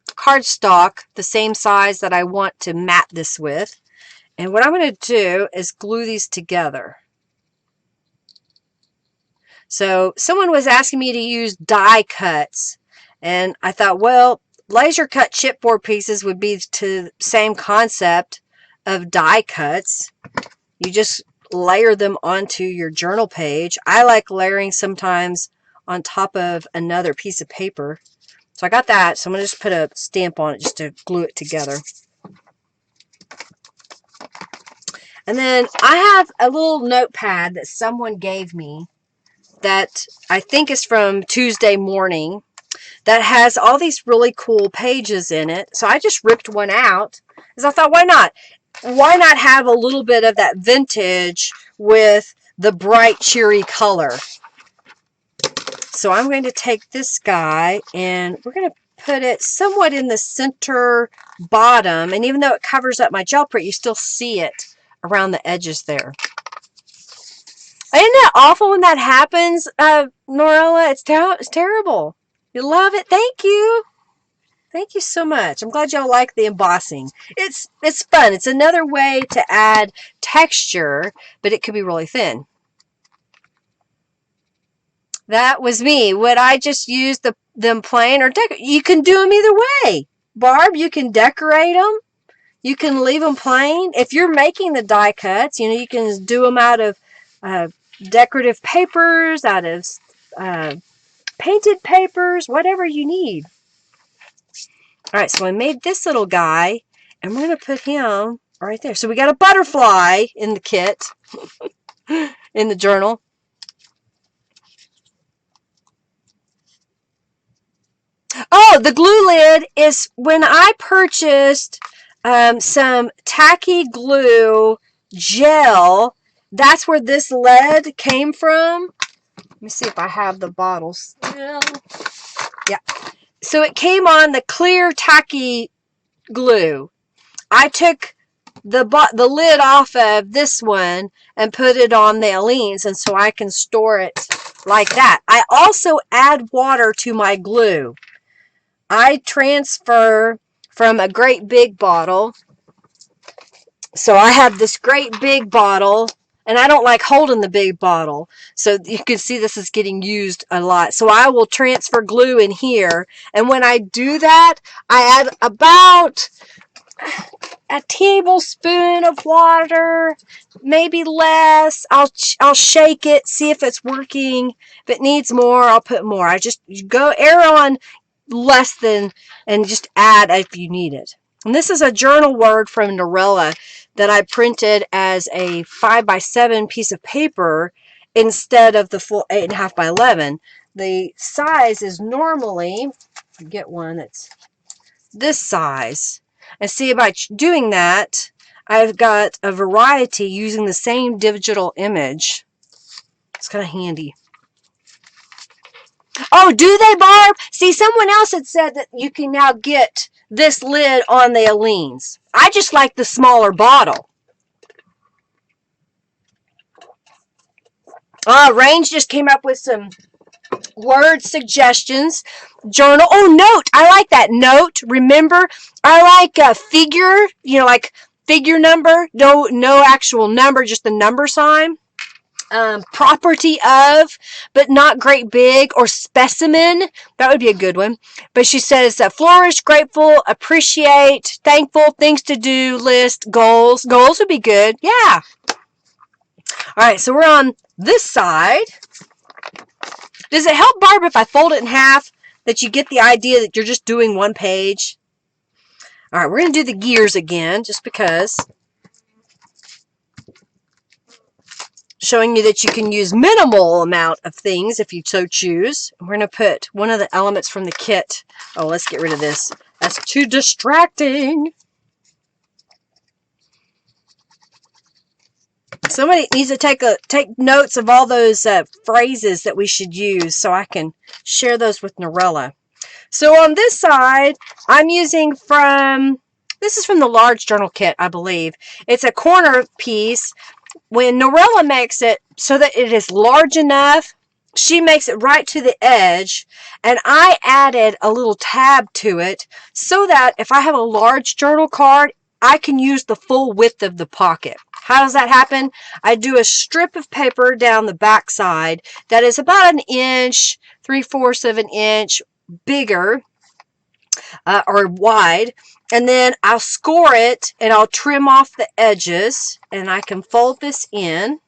cardstock the same size that I want to mat this with. And what I'm going to do is glue these together. So someone was asking me to use die cuts, and I thought, well, laser cut chipboard pieces would be to the same concept of die cuts. You just layer them onto your journal page. I like layering sometimes on top of another piece of paper. So I got that. So I'm going to just put a stamp on it just to glue it together. And then I have a little notepad that someone gave me that I think is from Tuesday morning that has all these really cool pages in it. So I just ripped one out because I thought, why not? Why not have a little bit of that vintage with the bright, cheery color? So I'm going to take this guy and we're going to put it somewhat in the center bottom. And even though it covers up my gel print, you still see it around the edges there. Isn't that awful when that happens, Norella? It's terrible. You love it? Thank you. Thank you so much. I'm glad y'all like the embossing. It's fun. It's another way to add texture, but it could be really thin. That was me. Would I just use them plain or you can do them either way. Barb, you can decorate them. You can leave them plain. If you're making the die cuts, you know, you can do them out of decorative papers, out of painted papers, whatever you need. All right, so I made this little guy, and we're going to put him right there. So we got a butterfly in the kit, in the journal. Oh, the glue lid is when I purchased some tacky glue gel. That's where this lead came from. Let me see if I have the bottles. Yeah. So it came on the clear tacky glue. I took the lid off of this one and put it on the Aleene's, and so I can store it like that. I also add water to my glue. I transfer from a great big bottle. So I have this great big bottle, and I don't like holding the big bottle. So you can see this is getting used a lot. So I will transfer glue in here. And when I do that, I add about a tablespoon of water, maybe less. I'll shake it, see if it's working. If it needs more, I'll put more. I just go err on less than and just add if you need it. And this is a journal word from Norella that I printed as a 5x7 piece of paper instead of the full 8.5 by 11. The size is normally, I get one that's this size. And see, by doing that, I've got a variety using the same digital image. It's kind of handy. Oh, do they, Barb? See, someone else had said that you can now get this lid on the Aleene's. I just like the smaller bottle. Range just came up with some word suggestions. Journal. Oh, note. I like that. Note. Remember, I like a figure, you know, like figure number. No actual number, just the number sign. Property of, but not great big, or specimen. That would be a good one. But she says flourish, grateful, appreciate, thankful, things to do, list, goals. Goals would be good. Yeah. All right, so we're on this side. Does it help, Barb, if I fold it in half, that you get the idea that you're just doing one page? All right, we're going to do the gears again, just because. Showing you that you can use minimal amount of things if you so choose. We're going to put one of the elements from the kit. Oh, let's get rid of this. That's too distracting. Somebody needs to take notes of all those phrases that we should use so I can share those with Norella. So on this side, I'm using this is from the large journal kit, I believe. It's a corner piece. When Norella makes it so that it is large enough, she makes it right to the edge, and I added a little tab to it so that if I have a large journal card, I can use the full width of the pocket. How does that happen? I do a strip of paper down the back side that is about 1 inch, 3/4 of an inch bigger or wide, and then I'll score it and I'll trim off the edges, and I can fold this in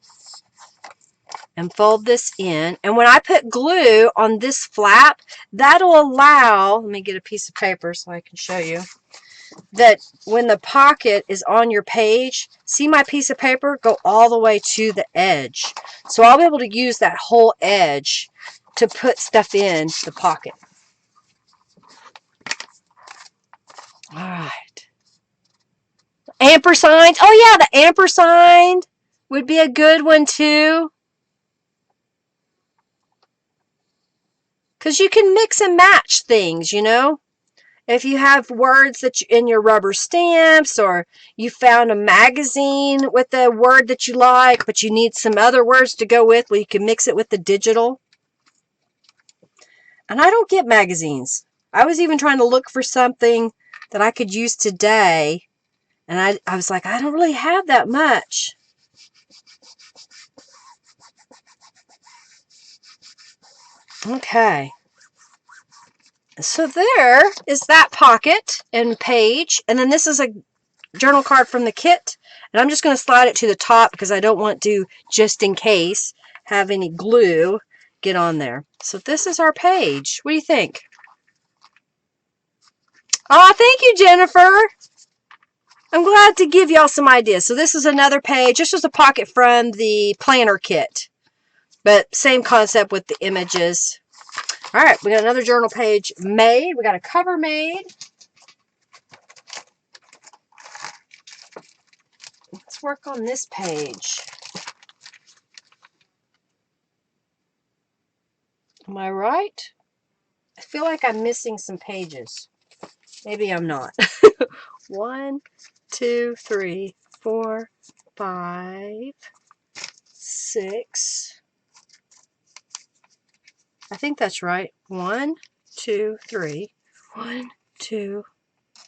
and fold this in. And when I put glue on this flap, that'll allow, let me get a piece of paper so I can show you, that when the pocket is on your page, see my piece of paper go all the way to the edge. So I'll be able to use that whole edge to put stuff in the pocket. All right. Ampersand. Oh, yeah, the ampersand would be a good one, too. Because you can mix and match things, you know. If you have words that you, in your rubber stamps, or you found a magazine with a word that you like, but you need some other words to go with, well, you can mix it with the digital. And I don't get magazines. I was even trying to look for something that I could use today, and I was like, I don't really have that much. Okay. So there is that pocket and page. And then this is a journal card from the kit. And I'm just going to slide it to the top because I don't want to, just in case, have any glue get on there. So this is our page. What do you think? Oh, thank you, Jennifer. I'm glad to give y'all some ideas. So this is another page. This was a pocket from the planner kit. But same concept with the images. All right, we got another journal page made. We got a cover made. Let's work on this page. Am I right? I feel like I'm missing some pages. Maybe I'm not. 1, 2, 3, 4, 5, 6. I think that's right. 1, 2, 3. 1, 2,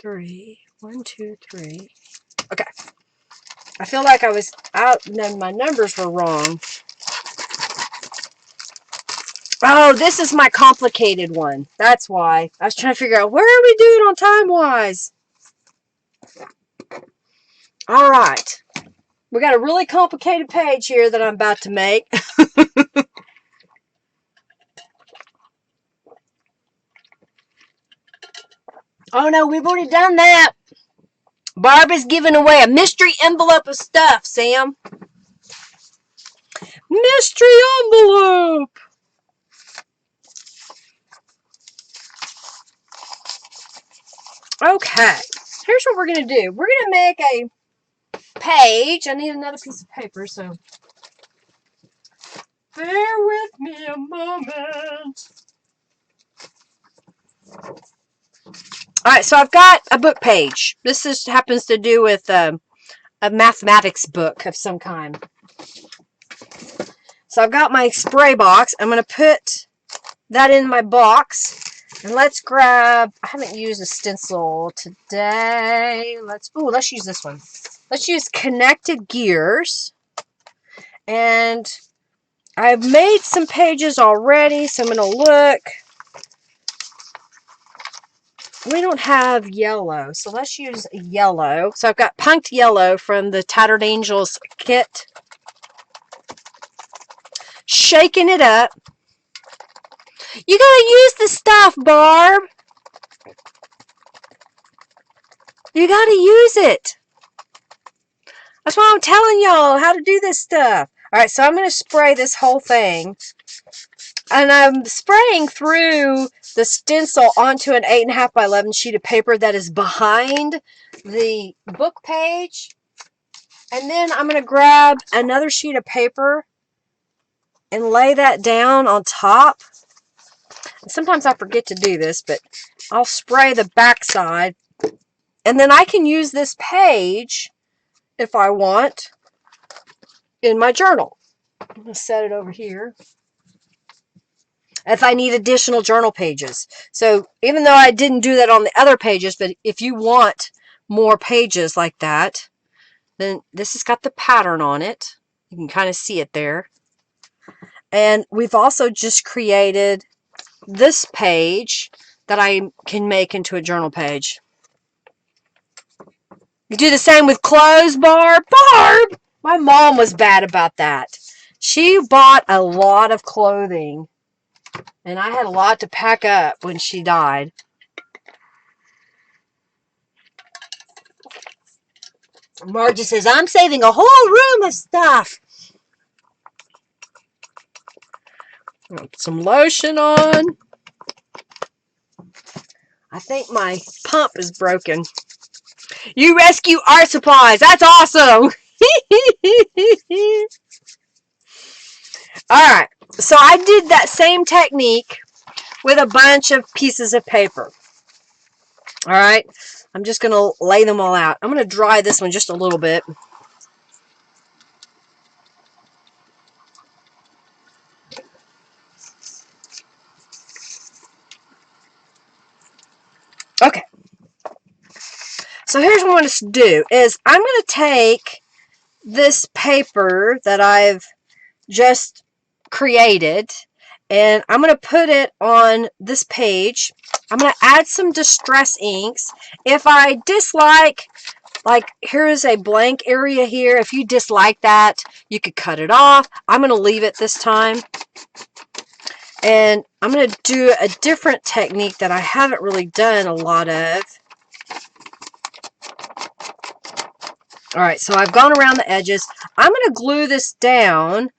3. 1, 2, 3. Okay. I feel like I was out. No, my numbers were wrong. Oh, this is my complicated one. That's why. I was trying to figure out where are we doing on time-wise. All right. We got a really complicated page here that I'm about to make. Oh, no, we've already done that. Barb is giving away a mystery envelope of stuff, Sam. Mystery envelope. Okay. Here's what we're going to do. We're going to make a page. I need another piece of paper, so bear with me a moment. All right, so I've got a book page. This happens to do with a mathematics book of some kind. So I've got my spray box. I'm going to put that in my box. And let's grab, I haven't used a stencil today. Let's use this one. Let's use Connected Gears. And I've made some pages already, so I'm going to look. We don't have yellow, so let's use yellow. So I've got punked yellow from the Tattered Angels kit. Shaking it up. You gotta use the stuff, Barb. You gotta use it. That's why I'm telling y'all how to do this stuff. Alright, so I'm going to spray this whole thing. And I'm spraying through the stencil onto an 8.5 by 11 sheet of paper that is behind the book page. And then I'm going to grab another sheet of paper and lay that down on top. Sometimes I forget to do this, but I'll spray the back side. And then I can use this page, if I want, in my journal. I'm going to set it over here. If I need additional journal pages. So even though I didn't do that on the other pages, but if you want more pages like that, then this has got the pattern on it. You can kind of see it there. And we've also just created this page that I can make into a journal page. You do the same with clothes, Barb. Barb! My mom was bad about that. She bought a lot of clothing. And I had a lot to pack up when she died. Margie says, I'm saving a whole room of stuff. Put some lotion on. I think my pump is broken. You rescue art supplies. That's awesome. Alright, so I did that same technique with a bunch of pieces of paper. All right, I'm just going to lay them all out. I'm going to dry this one just a little bit. Okay, so here's what I want us to do is I'm going to take this paper that I've just created and I'm going to put it on this page. I'm going to add some distress inks. If I dislike, like here's a blank area here, if you dislike that, you could cut it off. I'm going to leave it this time. And I'm going to do a different technique that I haven't really done a lot of. Alright, so I've gone around the edges. I'm going to glue this down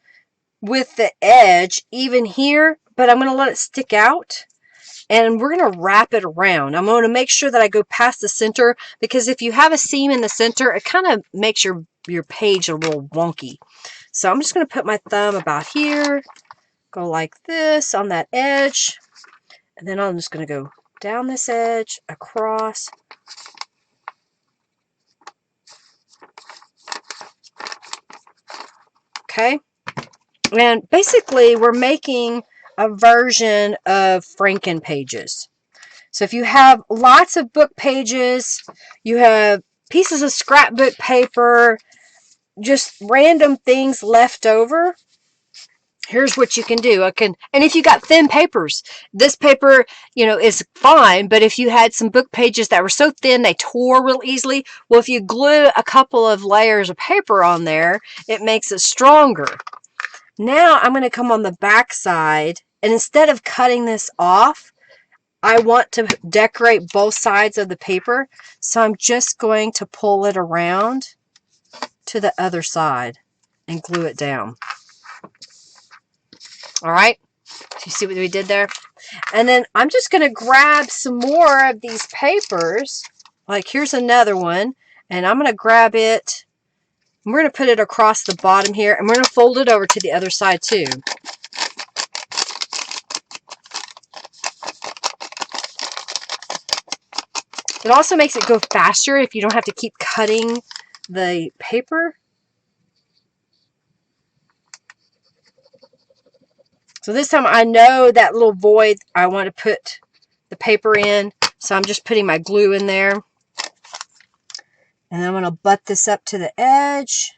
with the edge even here, but I'm going to let it stick out. And we're going to wrap it around. I'm going to make sure that I go past the center, because if you have a seam in the center, it kind of makes your page a little wonky. So I'm just going to put my thumb about here, go like this on that edge, and then I'm just going to go down this edge, across. Okay, and basically we're making a version of Franken pages. So if you have lots of book pages, you have pieces of scrapbook paper, just random things left over, here's what you can do. And if you got thin papers, this paper, is fine, but if you had some book pages that were so thin they tore real easily, well, if you glue a couple of layers of paper on there, it makes it stronger. Now I'm going to come on the back side, and instead of cutting this off, I want to decorate both sides of the paper, so I'm just going to pull it around to the other side and glue it down. All right, so you see what we did there? And then I'm just going to grab some more of these papers. Like here's another one, and I'm going to grab it. And we're going to put it across the bottom here, and we're going to fold it over to the other side too. It also makes it go faster if you don't have to keep cutting the paper. So this time I know that little void I want to put the paper in, so I'm just putting my glue in there. And I'm going to butt this up to the edge.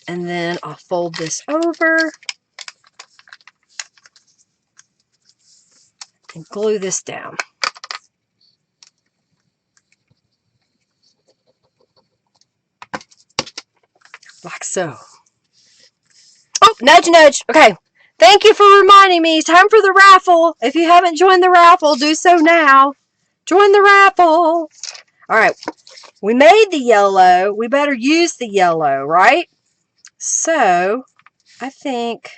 And then I'll fold this over and glue this down. Like so. Oh, nudge, nudge. Okay. Thank you for reminding me. It's time for the raffle. If you haven't joined the raffle, do so now. Join the raffle. All right. We made the yellow. We better use the yellow, right? So, I think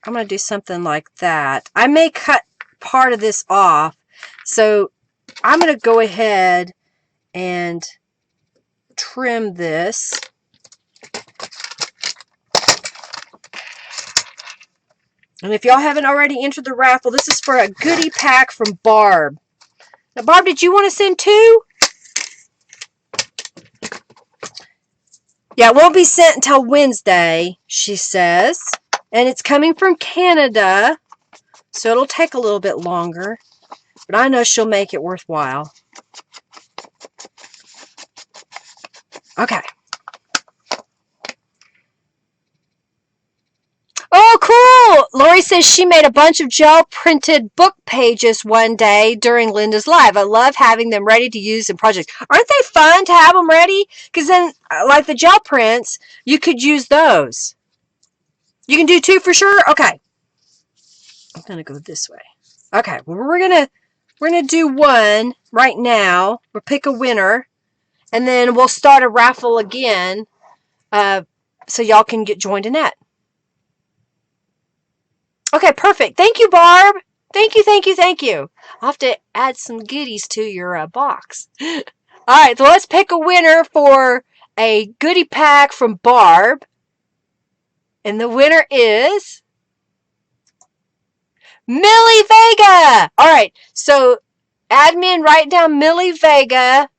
I'm going to do something like that. I may cut part of this off. So, I'm going to go ahead and trim this. And if y'all haven't already entered the raffle, this is for a goodie pack from Barb. Now, Barb, did you want to send two? Yeah, it won't be sent until Wednesday, she says. And it's coming from Canada, so it'll take a little bit longer. But I know she'll make it worthwhile. Okay. Oh, cool! Lori says she made a bunch of gel printed book pages one day during Linda's live. I love having them ready to use in projects. Aren't they fun to have them ready? Because then, like the gel prints, you could use those. You can do two for sure? Okay. I'm going to go this way. Okay, well, we're gonna do one right now. We'll pick a winner, and then we'll start a raffle again, so y'all can get joined in that. Okay, perfect. Thank you, Barb. Thank you, thank you, thank you. I'll have to add some goodies to your box. All right, so let's pick a winner for a goodie pack from Barb. And the winner is Millie Vega. All right. So admin, write down Millie Vega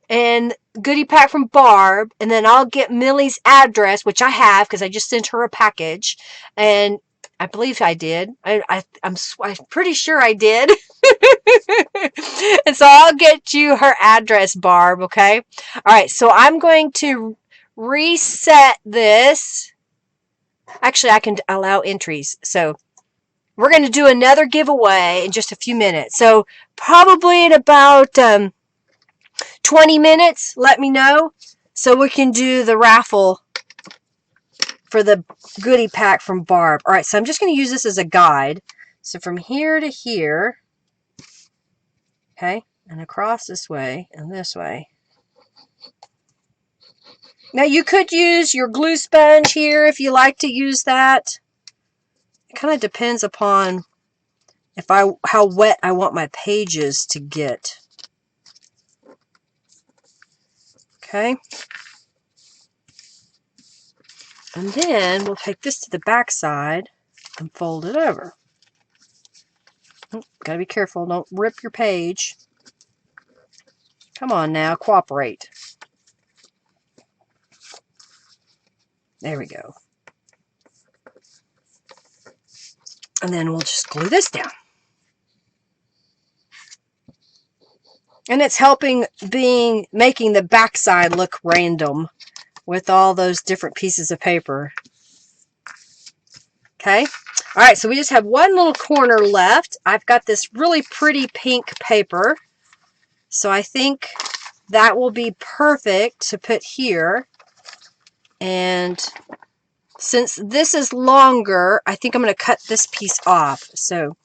and goodie pack from Barb, and then I'll get Millie's address, which I have because I just sent her a package, and I believe I did. I'm pretty sure I did. And so I'll get you her address, Barb. Okay. All right. So I'm going to reset this. Actually, I can allow entries. So we're going to do another giveaway in just a few minutes. So probably in about 20 minutes, let me know, so we can do the raffle for the goodie pack from Barb. All right, so I'm just going to use this as a guide. So from here to here, okay, and across this way and this way. Now you could use your glue sponge here if you like to use that. It kind of depends upon how wet I want my pages to get. Okay. And then we'll take this to the back side and fold it over. Oh, gotta be careful, don't rip your page. Come on now, cooperate. There we go. And then we'll just glue this down. And it's helping making the back side look random with all those different pieces of paper. Okay. All right, so we just have one little corner left. I've got this really pretty pink paper. So I think that will be perfect to put here. And since this is longer, I think I'm going to cut this piece off. So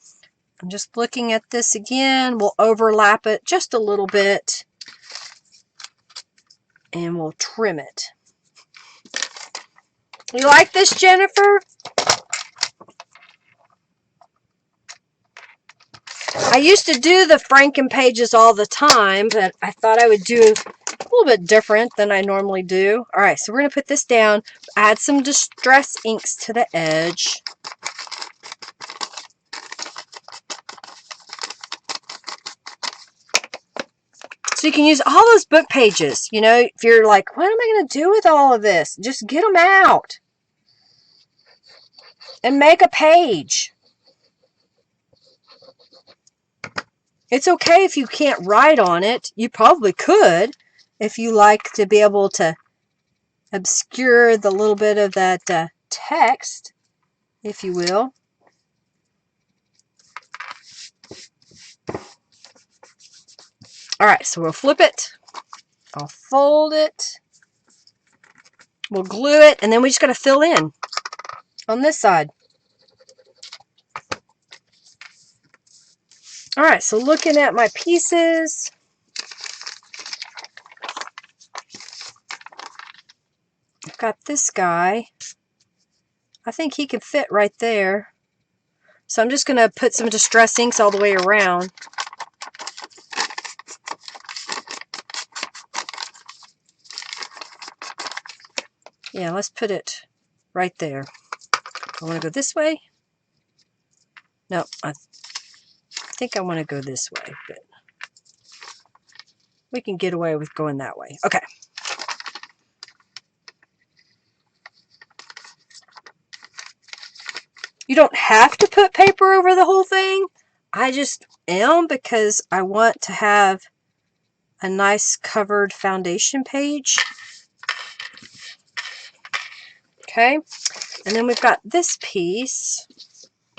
I'm just looking at this again. We'll overlap it just a little bit. And we'll trim it. You like this, Jennifer? I used to do the Franken pages all the time, but I thought I would do a little bit different than I normally do. All right, so we're going to put this down, add some distress inks to the edge. So you can use all those book pages. You know, if you're like, what am I going to do with all of this? Just get them out and make a page. It's okay if you can't write on it. You probably could if you like to be able to obscure the little bit of that text, if you will. All right, so we'll flip it. I'll fold it. We'll glue it, and then we just got to fill in on this side. All right, so looking at my pieces, I've got this guy. I think he can fit right there. So I'm just going to put some distress inks all the way around. Yeah, let's put it right there. I want to go this way. No, I think I want to go this way, but we can get away with going that way. Okay. You don't have to put paper over the whole thing. I just am because I want to have a nice covered foundation page. Okay. And then we've got this piece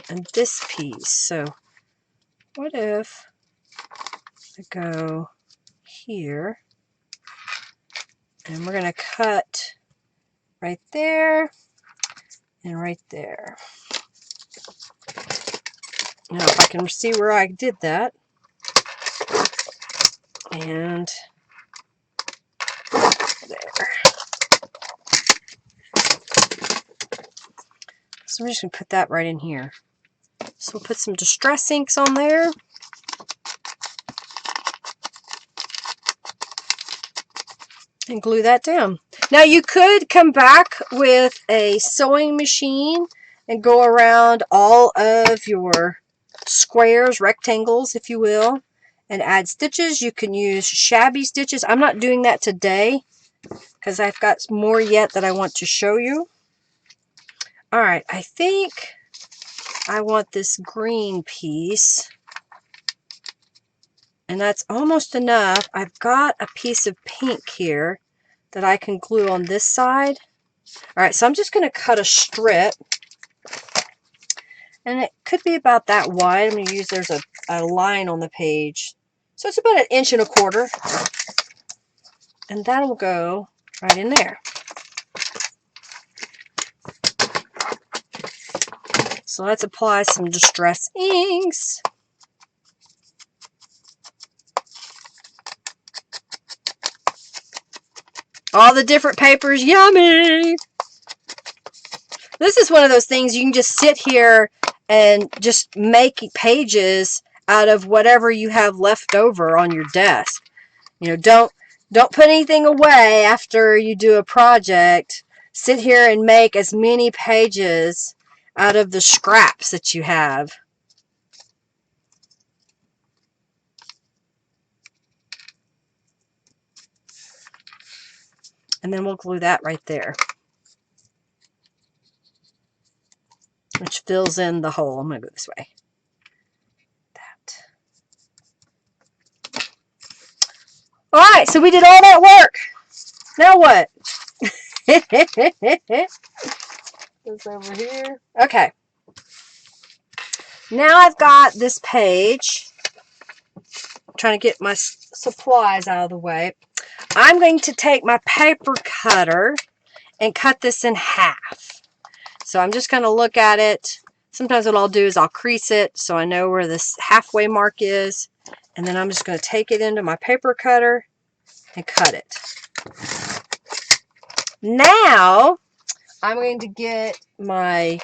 and this piece. So what if I go here and we're going to cut right there and right there. Now if I can see where I did that, and there. So I'm just going to put that right in here. So we'll put some distress inks on there. And glue that down. Now you could come back with a sewing machine and go around all of your squares, rectangles, if you will, and add stitches. You can use shabby stitches. I'm not doing that today because I've got more yet that I want to show you. All right, I think I want this green piece, and that's almost enough. I've got a piece of pink here that I can glue on this side. All right, so I'm just going to cut a strip, and it could be about that wide. I'm going to use, there's a line on the page, so it's about 1.25 inches, and that'll go right in there. So let's apply some Distress inks. All the different papers, yummy! This is one of those things you can just sit here and just make pages out of whatever you have left over on your desk. You know, don't put anything away after you do a project. Sit here and make as many pages out of the scraps that you have. And then we'll glue that right there, which fills in the hole. I'm going to go this way. That. All right, so we did all that work. Now what? This over here. Okay. Now I've got this page. I'm trying to get my supplies out of the way. I'm going to take my paper cutter and cut this in half. So I'm just going to look at it. Sometimes what I'll do is I'll crease it so I know where this halfway mark is. And then I'm just going to take it into my paper cutter and cut it. Now I'm going to get my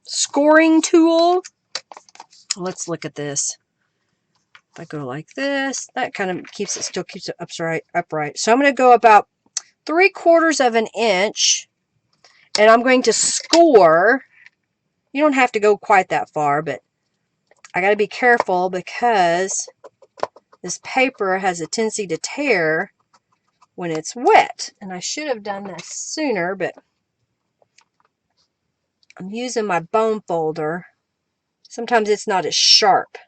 scoring tool. Let's look at this. If I go like this, that kind of still keeps it upright. So I'm going to go about 3/4 inch, and I'm going to score. You don't have to go quite that far, but I got to be careful because this paper has a tendency to tear when it's wet. And I should have done this sooner, but I'm using my bone folder. Sometimes it's not as sharp.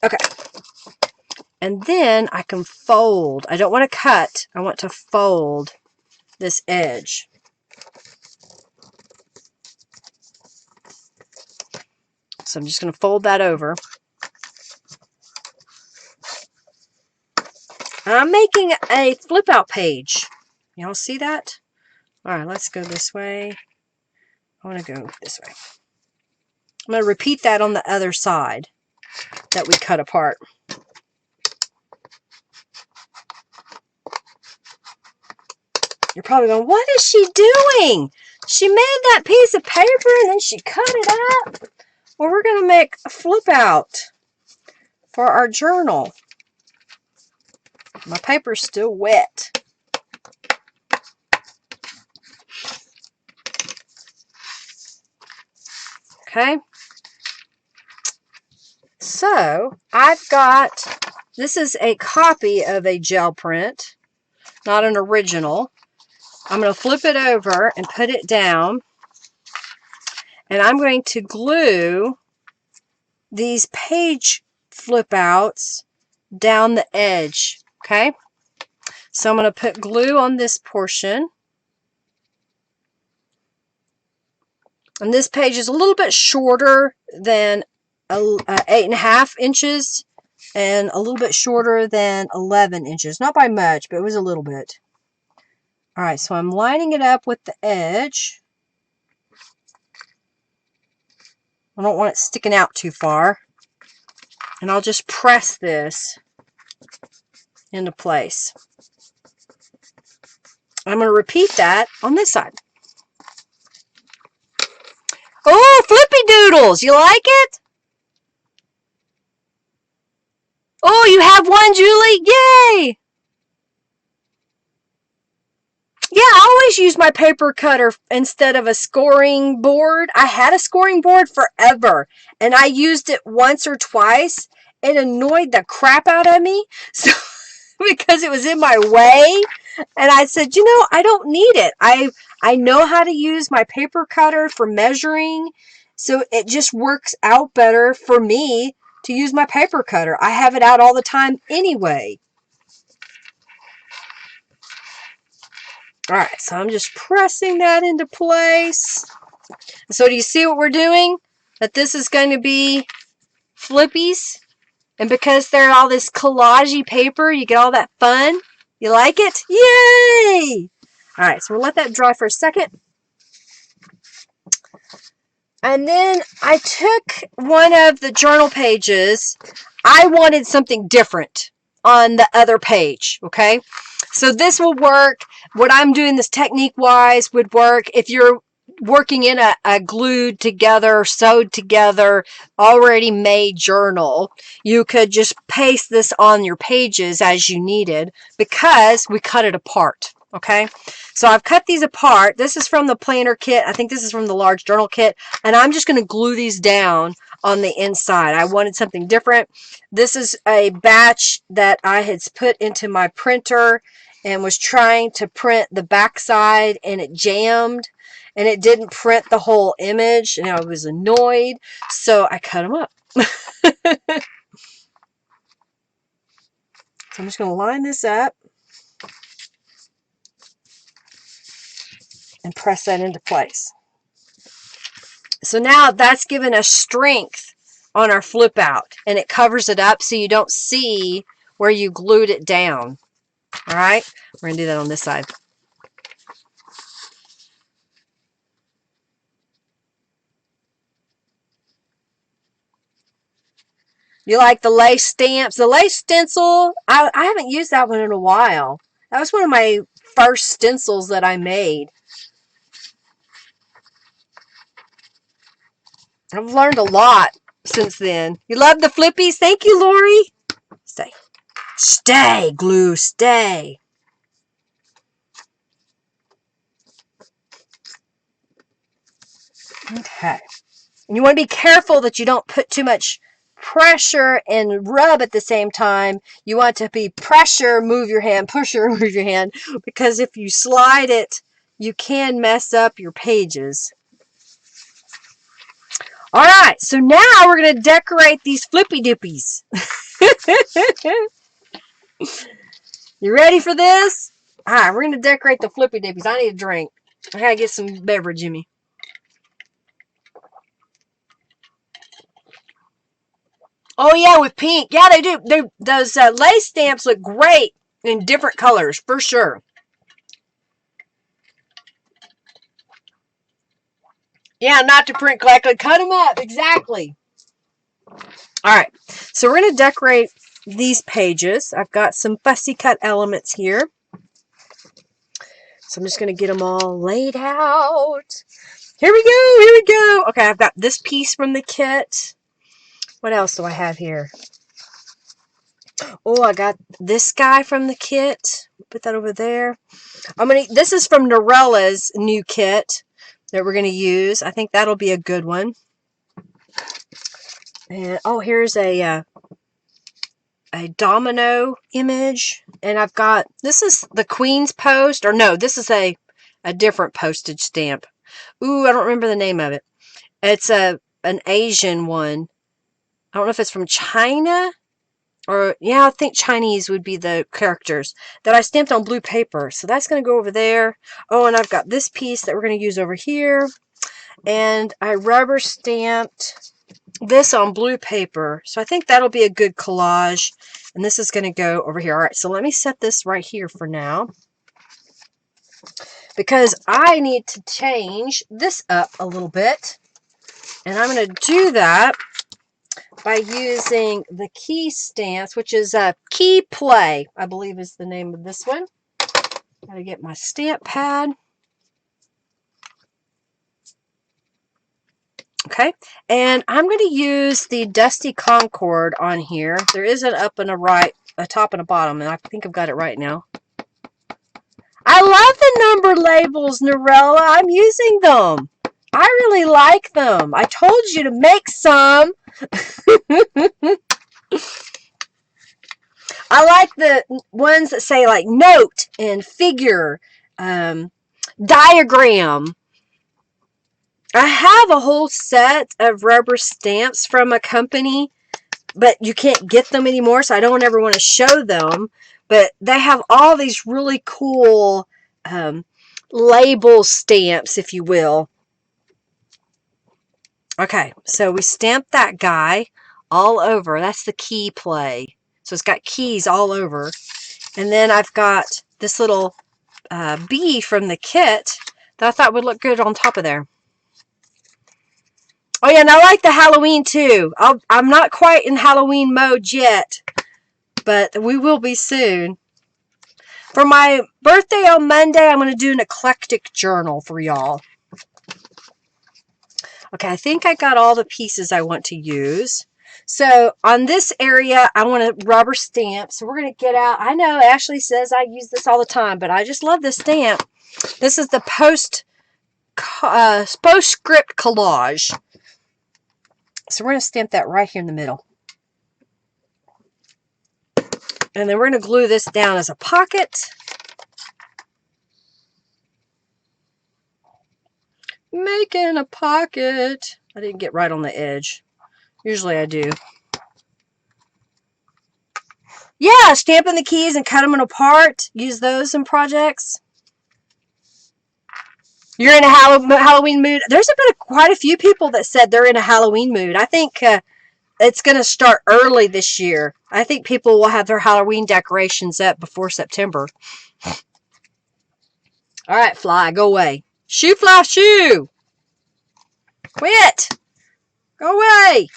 Okay. And then I can fold. I don't want to cut. I want to fold this edge. So I'm just going to fold that over. And I'm making a flip out page. Y'all see that? All right, let's go this way. I want to go this way. I'm going to repeat that on the other side that we cut apart. You're probably going, what is she doing? She made that piece of paper and then she cut it up. Well, we're going to make a flip out for our journal. My paper's still wet. Okay. So I've got, this is a copy of a gel print, not an original. I'm going to flip it over and put it down. And I'm going to glue these page flip outs down the edge. Okay. So I'm going to put glue on this portion. And this page is a little bit shorter than 8.5 inches and a little bit shorter than 11 inches. Not by much, but it was a little bit. All right, so I'm lining it up with the edge. I don't want it sticking out too far. And I'll just press this into place. I'm going to repeat that on this side. Oh, flippy doodles! You like it? Oh, you have one, Julie? Yay! Yeah, I always use my paper cutter instead of a scoring board. I had a scoring board forever, and I used it once or twice. It annoyed the crap out of me, so because it was in my way. And I said, I don't need it. I know how to use my paper cutter for measuring, so it just works out better for me to use my paper cutter. I have it out all the time anyway. All right, so I'm just pressing that into place. So do you see what we're doing? That this is going to be flippies. And because they're all this collagey paper, you get all that fun. You like it? Yay! All right, so we'll let that dry for a second. And then I took one of the journal pages. I wanted something different on the other page, okay? So this will work. What I'm doing this technique-wise would work if you're working in a glued together, sewed together, already made journal. You could just paste this on your pages as you needed because we cut it apart, okay? So I've cut these apart. This is from the planner kit. I think this is from the large journal kit. And I'm just going to glue these down on the inside. I wanted something different. This is a batch that I had put into my printer and was trying to print the backside, and it jammed and it didn't print the whole image, and I was annoyed, so I cut them up. So I'm just going to line this up and press that into place. So now that's given us strength on our flip out, and it covers it up so you don't see where you glued it down. All right, we're going to do that on this side. You like the lace stamps? The lace stencil, I haven't used that one in a while. That was one of my first stencils that I made. I've learned a lot since then. You love the flippies? Thank you, Lori. Stay. Stay, glue, stay. Okay. And you want to be careful that you don't put too much pressure and rub at the same time. You want to be pressure, move your hand, pusher, move your hand, because if you slide it, you can mess up your pages. All right, so now we're going to decorate these flippy dippies. You ready for this? All right, we're going to decorate the flippy dippies. I need a drink. I got to get some beverage in me. Oh, yeah, with pink. Yeah, they do. Those lace stamps look great in different colors, for sure. Yeah, not to print correctly. Cut them up. Exactly. All right. So we're going to decorate these pages. I've got some fussy cut elements here. So I'm just going to get them all laid out. Here we go. Here we go. Okay, I've got this piece from the kit. What else do I have here? Oh, I got this guy from the kit. Put that over there. This is from Norella's new kit that we're going to use. I think that'll be a good one. And oh, here's a domino image, and I've got, this is the Queen's post, or no, this is a different postage stamp. Ooh, I don't remember the name of it. It's an Asian one. I don't know if it's from China, or yeah, I think Chinese would be the characters that I stamped on blue paper. So that's going to go over there. Oh, and I've got this piece that we're going to use over here, and I rubber stamped this on blue paper. So I think that'll be a good collage. And this is going to go over here. All right, so let me set this right here for now, because I need to change this up a little bit. And I'm going to do that by using the key stamps, which is a Key Play, I believe is the name of this one. Gotta get my stamp pad. Okay, and I'm going to use the Dusty Concord on here. There is an up and a right, a top and a bottom, and I think I've got it right now. I love the number labels, Norella. I'm using them. I really like them. I told you to make some. I like the ones that say like note and figure, diagram. I have a whole set of rubber stamps from a company, but you can't get them anymore, so I don't ever want to show them. But they have all these really cool label stamps, if you will. Okay, so we stamped that guy all over. That's the key play. So it's got keys all over. And then I've got this little bee from the kit that I thought would look good on top of there. Oh yeah, and I like the Halloween too. I'm not quite in Halloween mode yet, but we will be soon. For my birthday on Monday, I'm going to do an eclectic journal for y'all. Okay, I think I got all the pieces I want to use. So on this area, I want to rubber stamp. So we're going to get out. I know Ashley says I use this all the time, but I just love this stamp. This is the postscript collage. So we're going to stamp that right here in the middle. And then we're going to glue this down as a pocket. Making a pocket. I didn't get right on the edge. Usually I do. Yeah, stamping the keys and cut them apart. Use those in projects. You're in a Halloween mood. There's been quite a few people that said they're in a Halloween mood. I think it's going to start early this year. I think people will have their Halloween decorations up before September. All right, fly, go away. Shoo, fly, shoo. Quit. Go away.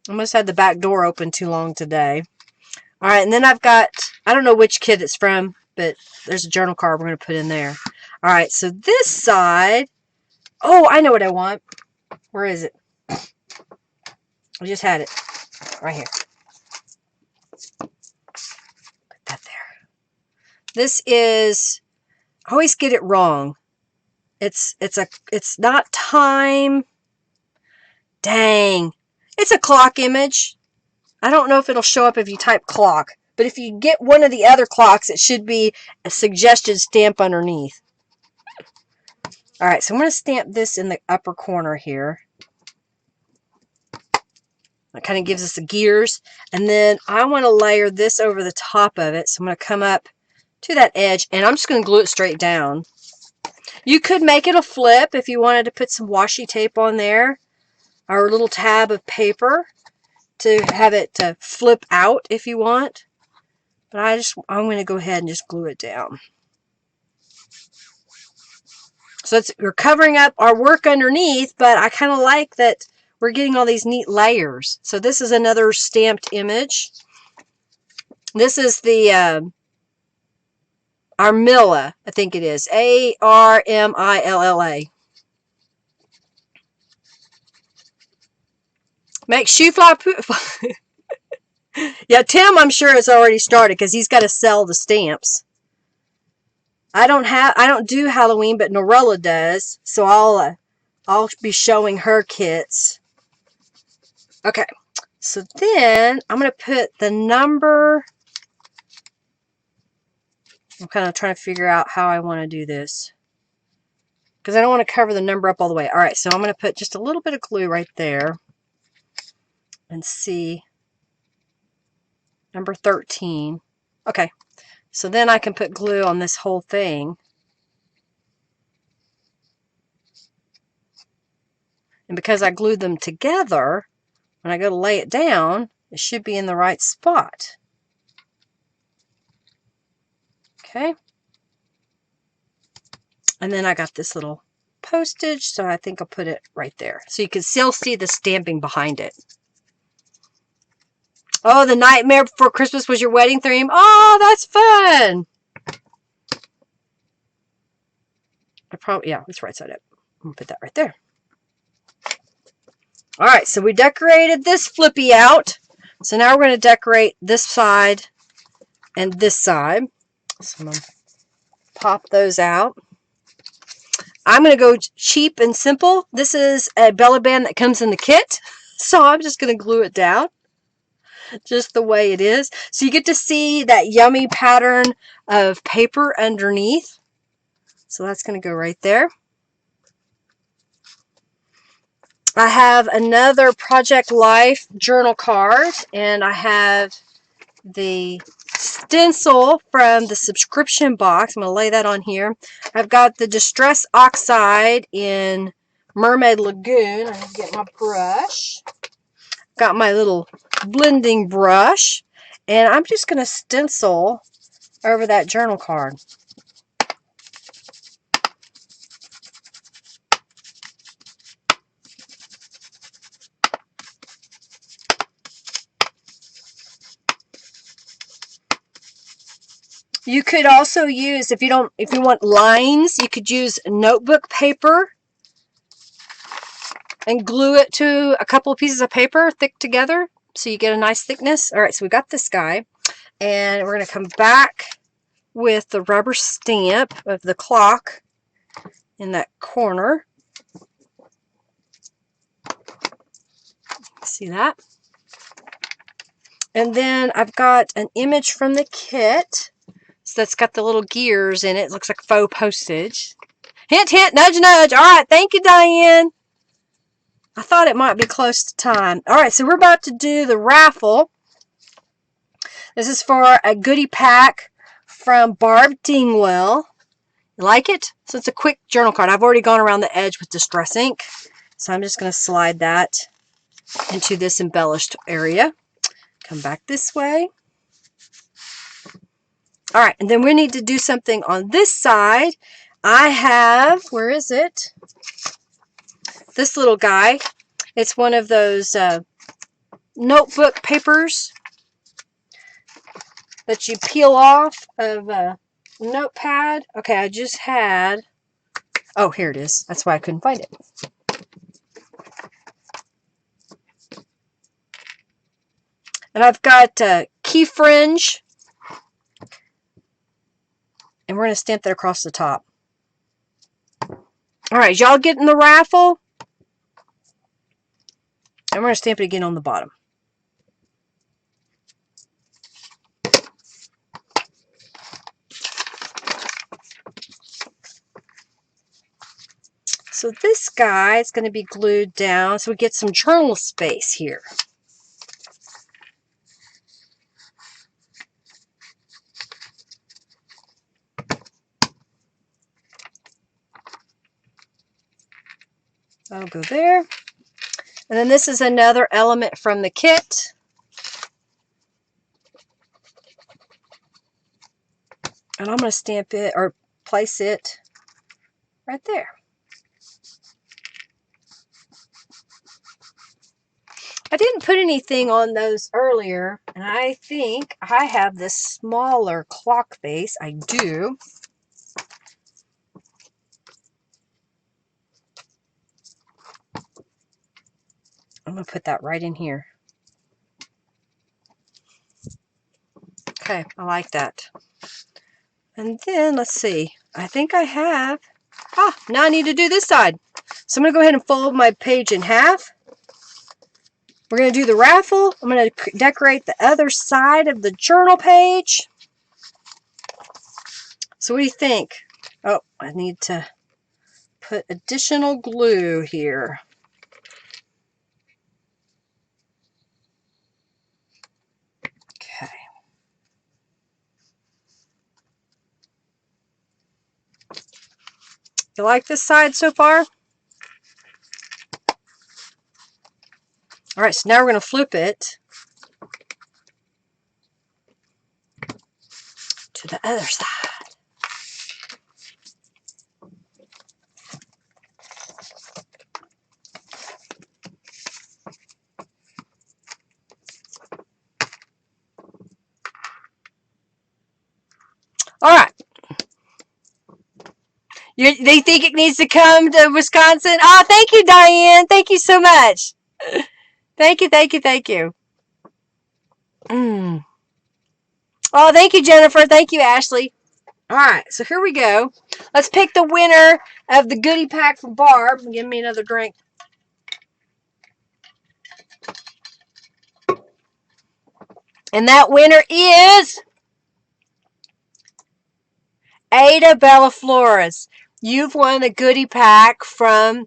Almost had the back door open too long today. All right, and then I've got, I don't know which kit it's from, but there's a journal card we're going to put in there. All right, so this side, oh, I know what I want. Where is it? I just had it right here. Put that there. This is, I always get it wrong. It's not time. Dang. It's a clock image. I don't know if it'll show up if you type clock, but if you get one of the other clocks, it should be a suggested stamp underneath. All right, so I'm going to stamp this in the upper corner here. That kind of gives us the gears. And then I want to layer this over the top of it. So I'm going to come up to that edge, and I'm just going to glue it straight down. You could make it a flip if you wanted to put some washi tape on there, or a little tab of paper to have it to flip out if you want. But I'm going to go ahead and just glue it down. So we're covering up our work underneath, but I kind of like that we're getting all these neat layers. So this is another stamped image. This is the Armilla, I think it is. Armilla. Make shoe fly Yeah, Tim, I'm sure has already started because he's got to sell the stamps. I don't do Halloween, but Norella does, so I'll be showing her kits. Okay, so then I'm going to put the number. I'm kind of trying to figure out how I want to do this, because I don't want to cover the number up all the way. All right, so I'm going to put just a little bit of glue right there and see. Number 13. Okay, so then I can put glue on this whole thing. And because I glued them together, when I go to lay it down, it should be in the right spot. Okay. And then I got this little postage, so I think I'll put it right there. So you can still see the stamping behind it. Oh, The Nightmare Before Christmas was your wedding theme? Oh, that's fun! Yeah, it's right side up. I'm going to put that right there. Alright, so we decorated this flippy out. So now we're going to decorate this side and this side. So I'm going to pop those out. I'm going to go cheap and simple. This is a belly band that comes in the kit. So I'm just going to glue it down just the way it is. So you get to see that yummy pattern of paper underneath. So that's going to go right there. I have another Project Life journal card, and I have the stencil from the subscription box. I'm going to lay that on here. I've got the Distress Oxide in Mermaid Lagoon. I need to get my brush. Got my little blending brush, and I'm just going to stencil over that journal card. You could also use, if you want lines, you could use notebook paper and glue it to a couple of pieces of paper thick together so you get a nice thickness. All right, so we got this guy, and we're going to come back with the rubber stamp of the clock in that corner. See that? And then I've got an image from the kit. So that's got the little gears in it. It looks like faux postage. Hint, hint, nudge, nudge. All right, thank you, Diane. I thought it might be close to time. All right, so we're about to do the raffle. This is for a goodie pack from Barb Dingwell. You like it? So it's a quick journal card. I've already gone around the edge with Distress ink. So I'm just going to slide that into this embellished area. Come back this way. All right, and then we need to do something on this side. I have, where is it? This little guy. It's one of those notebook papers that you peel off of a notepad. Okay, I just had, oh, here it is. That's why I couldn't find it. And I've got key fringe. And we're going to stamp that across the top. All right, y'all getting the raffle? And we're going to stamp it again on the bottom. So this guy is going to be glued down so we get some journal space here. That'll go there. And then this is another element from the kit. And I'm going to stamp it or place it right there. I didn't put anything on those earlier, and I think I have this smaller clock face. I do. I'm going to put that right in here. Okay, I like that. And then, let's see. I think I have... now I need to do this side. So I'm going to go ahead and fold my page in half. We're going to do the raffle. I'm going to decorate the other side of the journal page. So what do you think? Oh, I need to put additional glue here. Okay. You like this side so far? All right, so now we're going to flip it to the other side. All right. They think it needs to come to Wisconsin? Oh, thank you, Diane. Thank you so much. Thank you, thank you, thank you. Oh, thank you, Jennifer. Thank you, Ashley. All right, so here we go. Let's pick the winner of the goodie pack from Barb. Give me another drink. And that winner is Ada Bella Flores. You've won a goodie pack from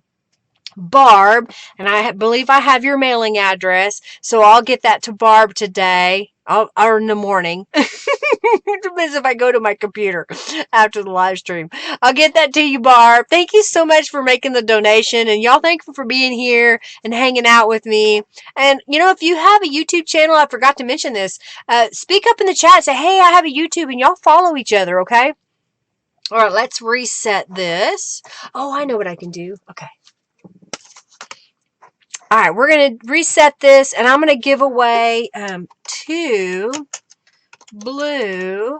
Barb, and I believe I have your mailing address, so I'll get that to Barb today. Or in the morning. It depends if I go to my computer after the live stream. I'll get that to you, Barb. Thank you so much for making the donation, and y'all thank you for being here and hanging out with me. And if you have a YouTube channel, I forgot to mention this. Speak up in the chat. Say, hey, I have a YouTube, and y'all follow each other, okay? All right, let's reset this. Oh, I know what I can do. Okay. All right, we're going to reset this, and I'm going to give away 2 blue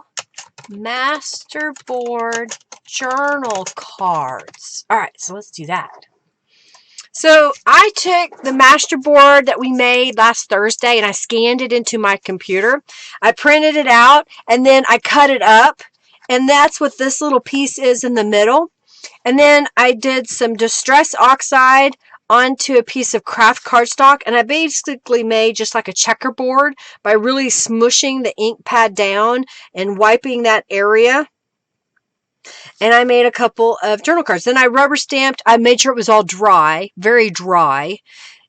Masterboard journal cards. All right, so let's do that. So I took the Masterboard that we made last Thursday, and I scanned it into my computer. I printed it out, and then I cut it up, and that's what this little piece is in the middle. And then I did some Distress Oxide onto a piece of craft cardstock, and I basically made just like a checkerboard by really smushing the ink pad down and wiping that area. And I made a couple of journal cards. Then I rubber stamped. I made sure it was all dry, very dry,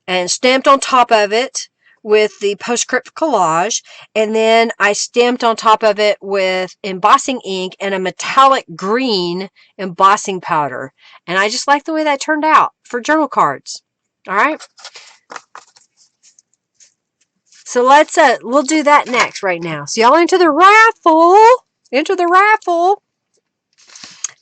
and stamped on top of it with the postscript collage, and then I stamped on top of it with embossing ink and a metallic green embossing powder. And I just like the way that turned out for journal cards. All right. So we'll do that next right now. So y'all enter the raffle. Enter the raffle.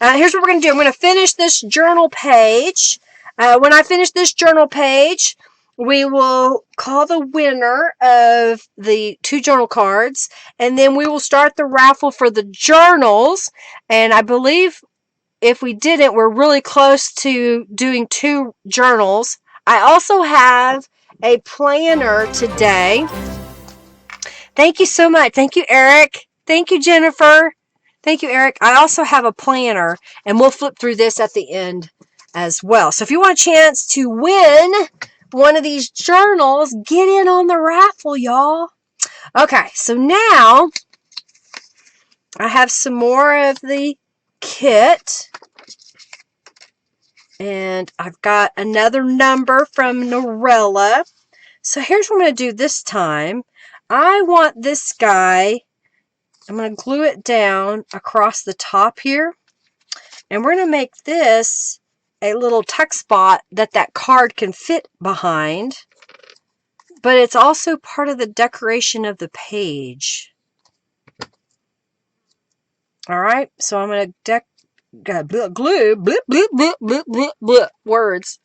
Here's what we're going to do. I'm going to finish this journal page. When I finish this journal page, we will call the winner of the 2 journal cards, and then we will start the raffle for the journals. And I believe if we didn't, we're really close to doing 2 journals. I also have a planner today. Thank you so much. Thank you, Eric. Thank you, Jennifer. Thank you, Eric. I also have a planner, and we'll flip through this at the end as well. So if you want a chance to win one of these journals, get in on the raffle, y'all. Okay, so now I have some more of the kit, and I've got another number from Norella. So here's what I'm going to do this time. I want this guy, I'm going to glue it down across the top here, and we're going to make this a little tuck spot that card can fit behind, but it's also part of the decoration of the page. All right, so I'm going to glue, blip, blip, blip, blip, blip, blip, words.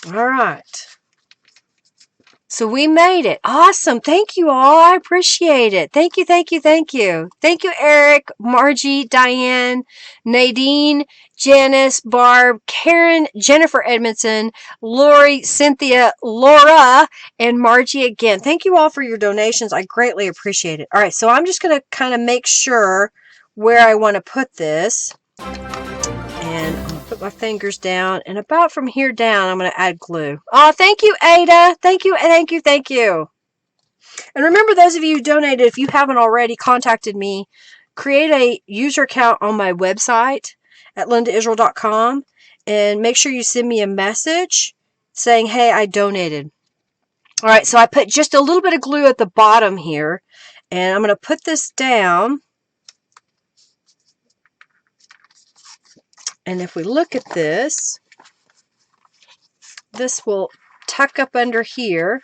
All right. So we made it. Awesome. Thank you all. I appreciate it. Thank you, thank you, thank you. Thank you, Eric, Margie, Diane, Nadine, Janice, Barb, Karen, Jennifer Edmondson, Lori, Cynthia, Laura, and Margie again. Thank you all for your donations. I greatly appreciate it. All right, so I'm just going to kind of make sure where I want to put this. And I'm going to put my fingers down, and about from here down, I'm going to add glue. Oh, thank you, Ada. Thank you, thank you, thank you. And remember, those of you who donated, if you haven't already contacted me, create a user account on my website at lindaisrael.com, and make sure you send me a message saying, hey, I donated. All right, so I put just a little bit of glue at the bottom here, and I'm going to put this down. And if we look at this, this will tuck up under here,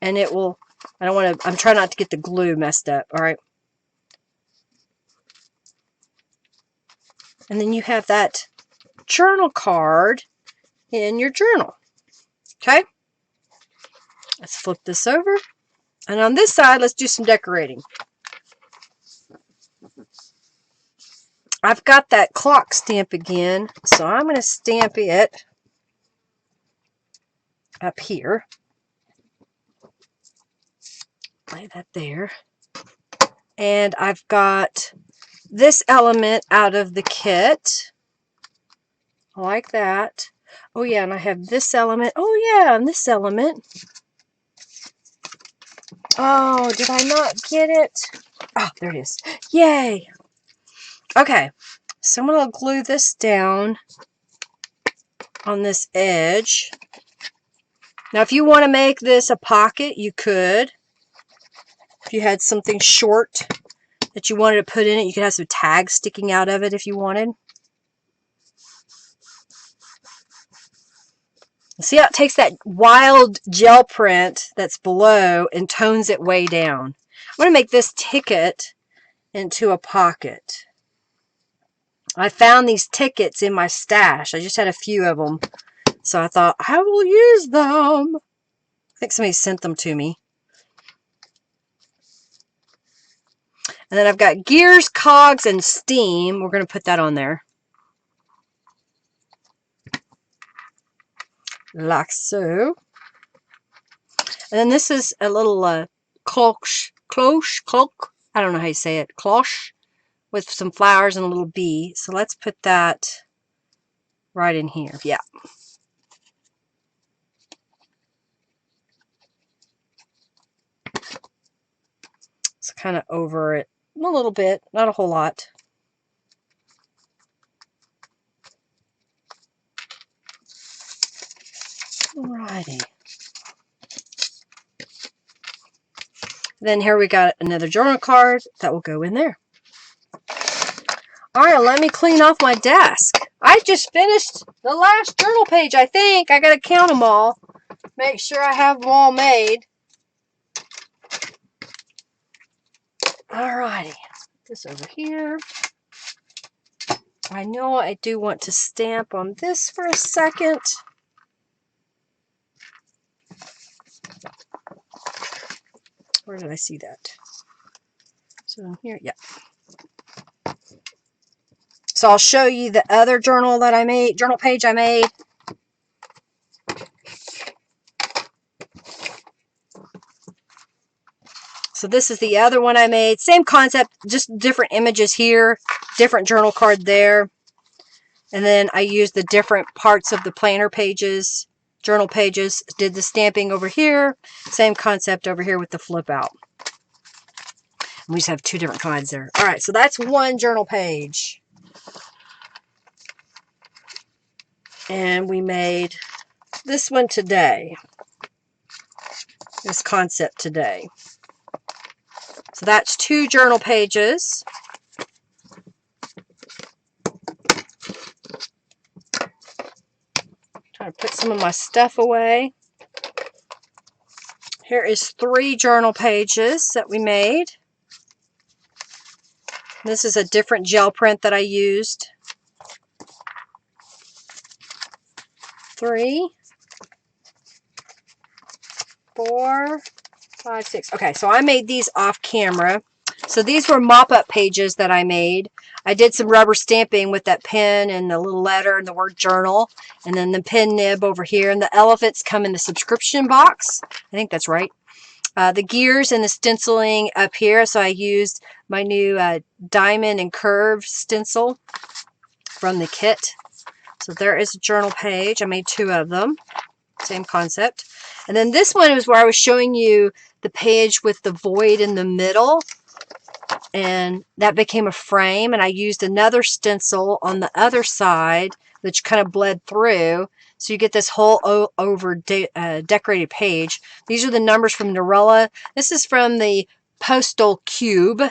and it will, I'm trying not to get the glue messed up, all right? And then you have that journal card in your journal, okay? Let's flip this over. And on this side, let's do some decorating. I've got that clock stamp again, so I'm going to stamp it up here. Lay that there. And I've got this element out of the kit. I like that. Oh yeah, and I have this element. Oh yeah, and this element. Oh, did I not get it? Oh, there it is. Yay! Okay, so I'm going to glue this down on this edge. Now, if you want to make this a pocket, you could. If you had something short that you wanted to put in it, you could have some tags sticking out of it if you wanted. See how it takes that wild gel print that's below and tones it way down. I'm going to make this ticket into a pocket. I found these tickets in my stash. I just had a few of them. So I thought, I will use them. I think somebody sent them to me. And then I've got gears, cogs, and steam. We're going to put that on there. Like so. And then this is a little cloche. I don't know how you say it. Cloche. With some flowers and a little bee. So let's put that right in here. Yeah. It's kind of over it a little bit. Not a whole lot. Alrighty. Then here we got another journal card that will go in there. Alright, let me clean off my desk. I just finished the last journal page, I think. I gotta count them all. Make sure I have them all made. Alrighty. Put this over here. I know I do want to stamp on this for a second. Where did I see that? So here, yeah. So I'll show you the other journal that I made, journal page I made. So this is the other one I made. Same concept, just different images here, different journal card there. And then I used the different parts of the planner pages, journal pages, did the stamping over here. Same concept over here with the flip out. And we just have two different kinds there. All right, so that's one journal page. And we made this one today. This concept today. So that's two journal pages. Trying to put some of my stuff away. Here is 3 journal pages that we made. This is a different gel print that I used. 3, 4, 5, 6. Okay, so I made these off camera. So these were mop-up pages that I made. I did some rubber stamping with that pen and the little letter and the word journal. And then the pen nib over here. And the elephants come in the subscription box. I think that's right. The gears and the stenciling up here. So I used my new diamond and curve stencil from the kit. So there is a journal page. I made 2 of them. Same concept. And then this one is where I was showing you the page with the void in the middle. And that became a frame. And I used another stencil on the other side, which kind of bled through. So you get this whole decorated page. These are the numbers from Norella. This is from the Postal Cube.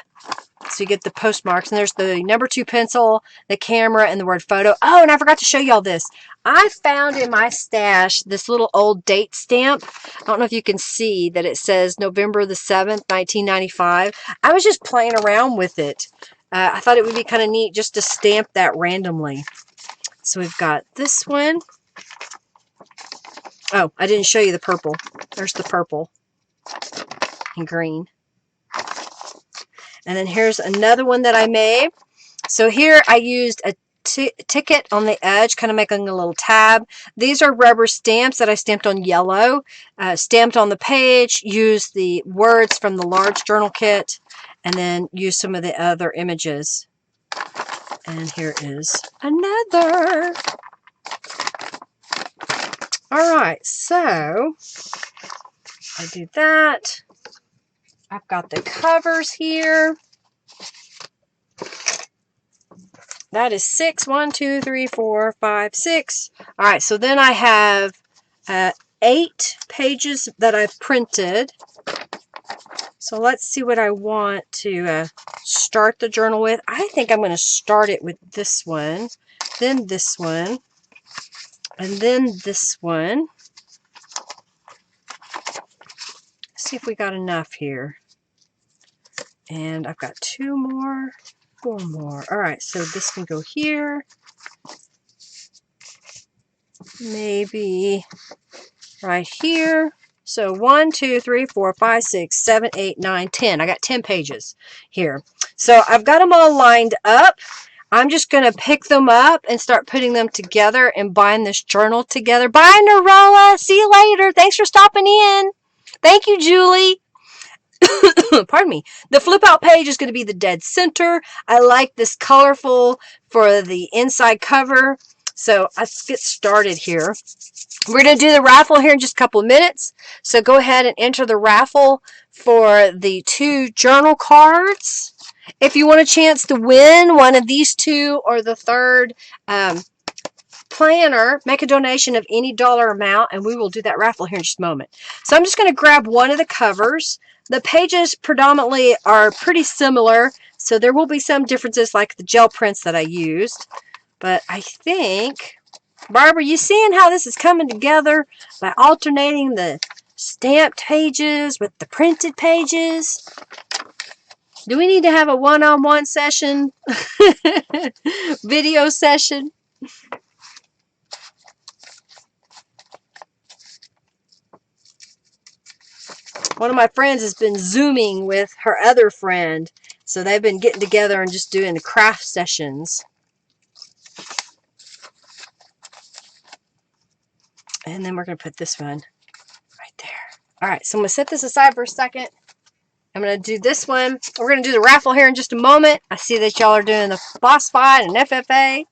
So you get the postmarks. And there's the number 2 pencil, the camera, and the word photo. Oh, and I forgot to show y'all this. I found in my stash this little old date stamp. I don't know if you can see that it says November the 7th, 1995. I was just playing around with it. I thought it would be kind of neat just to stamp that randomly. So we've got this one. Oh, I didn't show you the purple. There's the purple and green. And then here's another one that I made. So here I used a ticket on the edge, kind of making a little tab. These are rubber stamps that I stamped on yellow, stamped on the page, used the words from the large journal kit, and then used some of the other images. And here is another. All right, so I do that. I've got the covers here. That is 6. 1, 2, 3, 4, 5, 6. All right, so then I have 8 pages that I've printed. So let's see what I want to start the journal with. I think I'm going to start it with this one, then this one, and then this one. Let's see if we got enough here. And I've got 2 more, 4 more. All right, so this can go here. Maybe right here. So 1, 2, 3, 4, 5, 6, 7, 8, 9, 10. I got 10 pages here. So I've got them all lined up. I'm just going to pick them up and start putting them together and bind this journal together. Bye, Narola. See you later. Thanks for stopping in. Thank you, Julie. Pardon me. The flip out page is going to be the dead center. I like this colorful for the inside cover. So let's get started here. We're going to do the raffle here in just a couple of minutes. So go ahead and enter the raffle for the 2 journal cards. If you want a chance to win one of these 2 or the 3rd planner, make a donation of any dollar amount and we will do that raffle here in just a moment. So I'm just going to grab one of the covers. The pages predominantly are pretty similar, so there will be some differences like the gel prints that I used. But I think, Barbara, you seeing how this is coming together by alternating the stamped pages with the printed pages? Do we need to have a one-on-one session? Video session? One of my friends has been Zooming with her other friend. So they've been getting together and just doing the craft sessions. And then we're going to put this one right there. All right, so I'm going to set this aside for a second. I'm going to do this one. We're going to do the raffle here in just a moment. I see that y'all are doing the boss fight and FFA.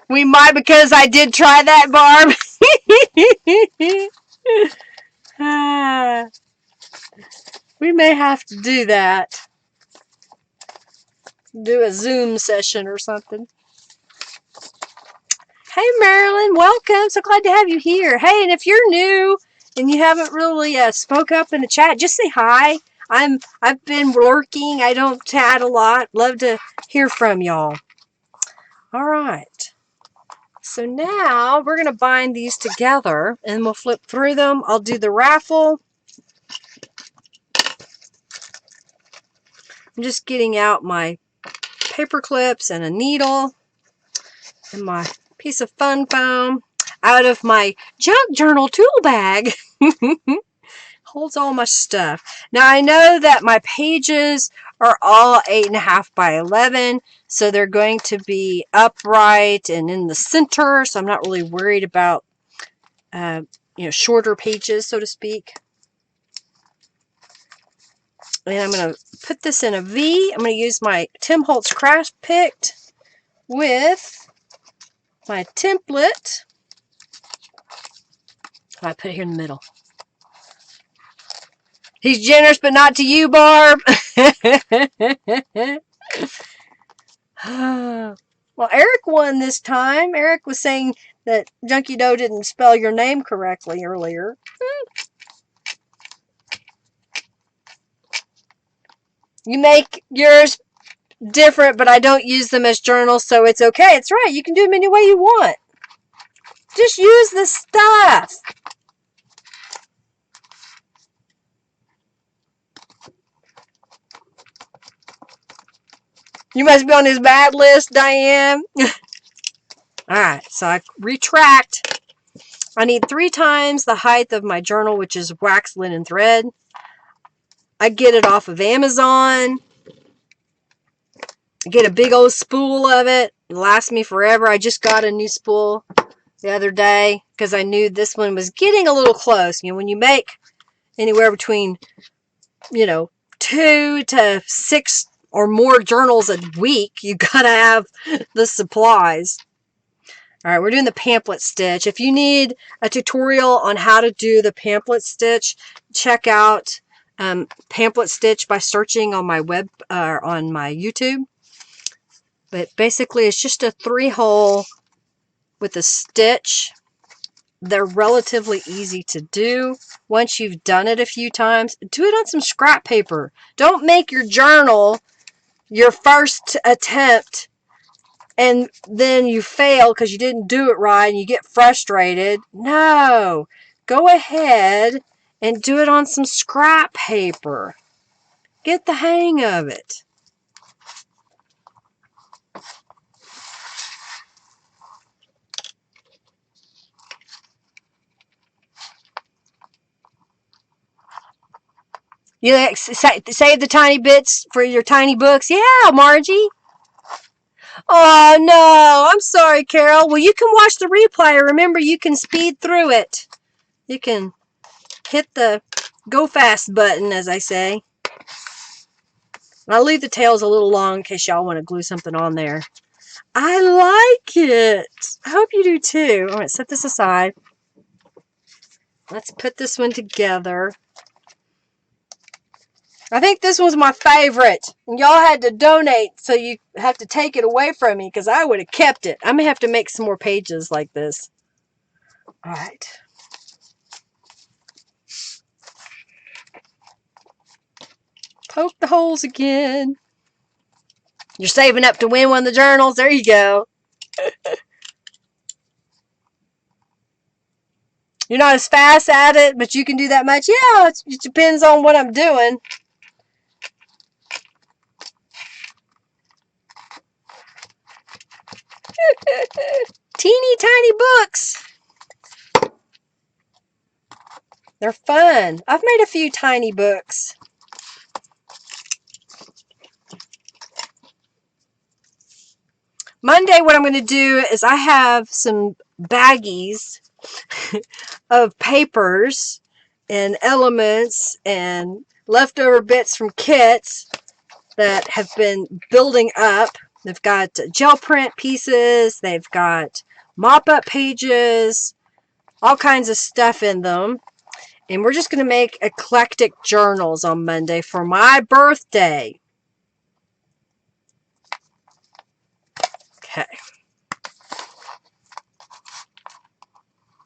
We might, because I did try that, Barb. We may have to do that. Do a Zoom session or something. Hey, Marilyn, welcome. So glad to have you here. Hey, and if you're new and you haven't really spoke up in the chat, just say hi. I've been lurking. I don't chat a lot. Love to hear from y'all. All right. So now we're going to bind these together and we'll flip through them. I'll do the raffle. I'm just getting out my paper clips and a needle and my piece of fun foam out of my junk journal tool bag. Holds all my stuff. Now I know that my pages are all 8.5 by 11, so they're going to be upright and in the center, so I'm not really worried about shorter pages, so to speak. And I'm going to put this in a V. I'm going to use my Tim Holtz Craft Pick with my template. I put it here in the middle. He's generous, but not to you, Barb. Well, Eric won this time. Eric was saying that Junkie Doe didn't spell your name correctly earlier. You make yours different, but I don't use them as journals, so it's okay. It's right. You can do them any way you want. Just use the stuff. You must be on his bad list, Diane. Alright, so I retract. I need 3 times the height of my journal, which is wax linen thread. I get it off of Amazon. I get a big old spool of it. It lasts me forever. I just got a new spool the other day because I knew this one was getting a little close. You know, when you make anywhere between, 2 to 6 or more journals a week, you gotta have the supplies. All right, we're doing the pamphlet stitch. If you need a tutorial on how to do the pamphlet stitch, check out pamphlet stitch by searching on my on my YouTube. But basically, it's just a 3-hole with a stitch. They're relatively easy to do. Once you've done it a few times, do it on some scrap paper. Don't make your journal your first attempt and then you fail because you didn't do it right and you get frustrated. No. Go ahead and do it on some scrap paper. Get the hang of it. You save the tiny bits for your tiny books? Yeah, Margie. Oh, no. I'm sorry, Carol. Well, you can watch the replay. Remember, you can speed through it. You can hit the go fast button, as I say. I'll leave the tails a little long in case y'all want to glue something on there. I like it. I hope you do too. All right, set this aside. Let's put this one together. I think this was my favorite. And y'all had to donate, so you have to take it away from me because I would have kept it. I'm going to have to make some more pages like this. All right. Poke the holes again. You're saving up to win one of the journals. There you go. You're not as fast at it, but you can do that much. Yeah, it depends on what I'm doing. Teeny tiny books. They're fun. I've made a few tiny books. Monday, what I'm going to do is I have some baggies of papers and elements and leftover bits from kits that have been building up. They've got gel print pieces, they've got mop-up pages, all kinds of stuff in them. And we're just going to make eclectic journals on Monday for my birthday. Okay.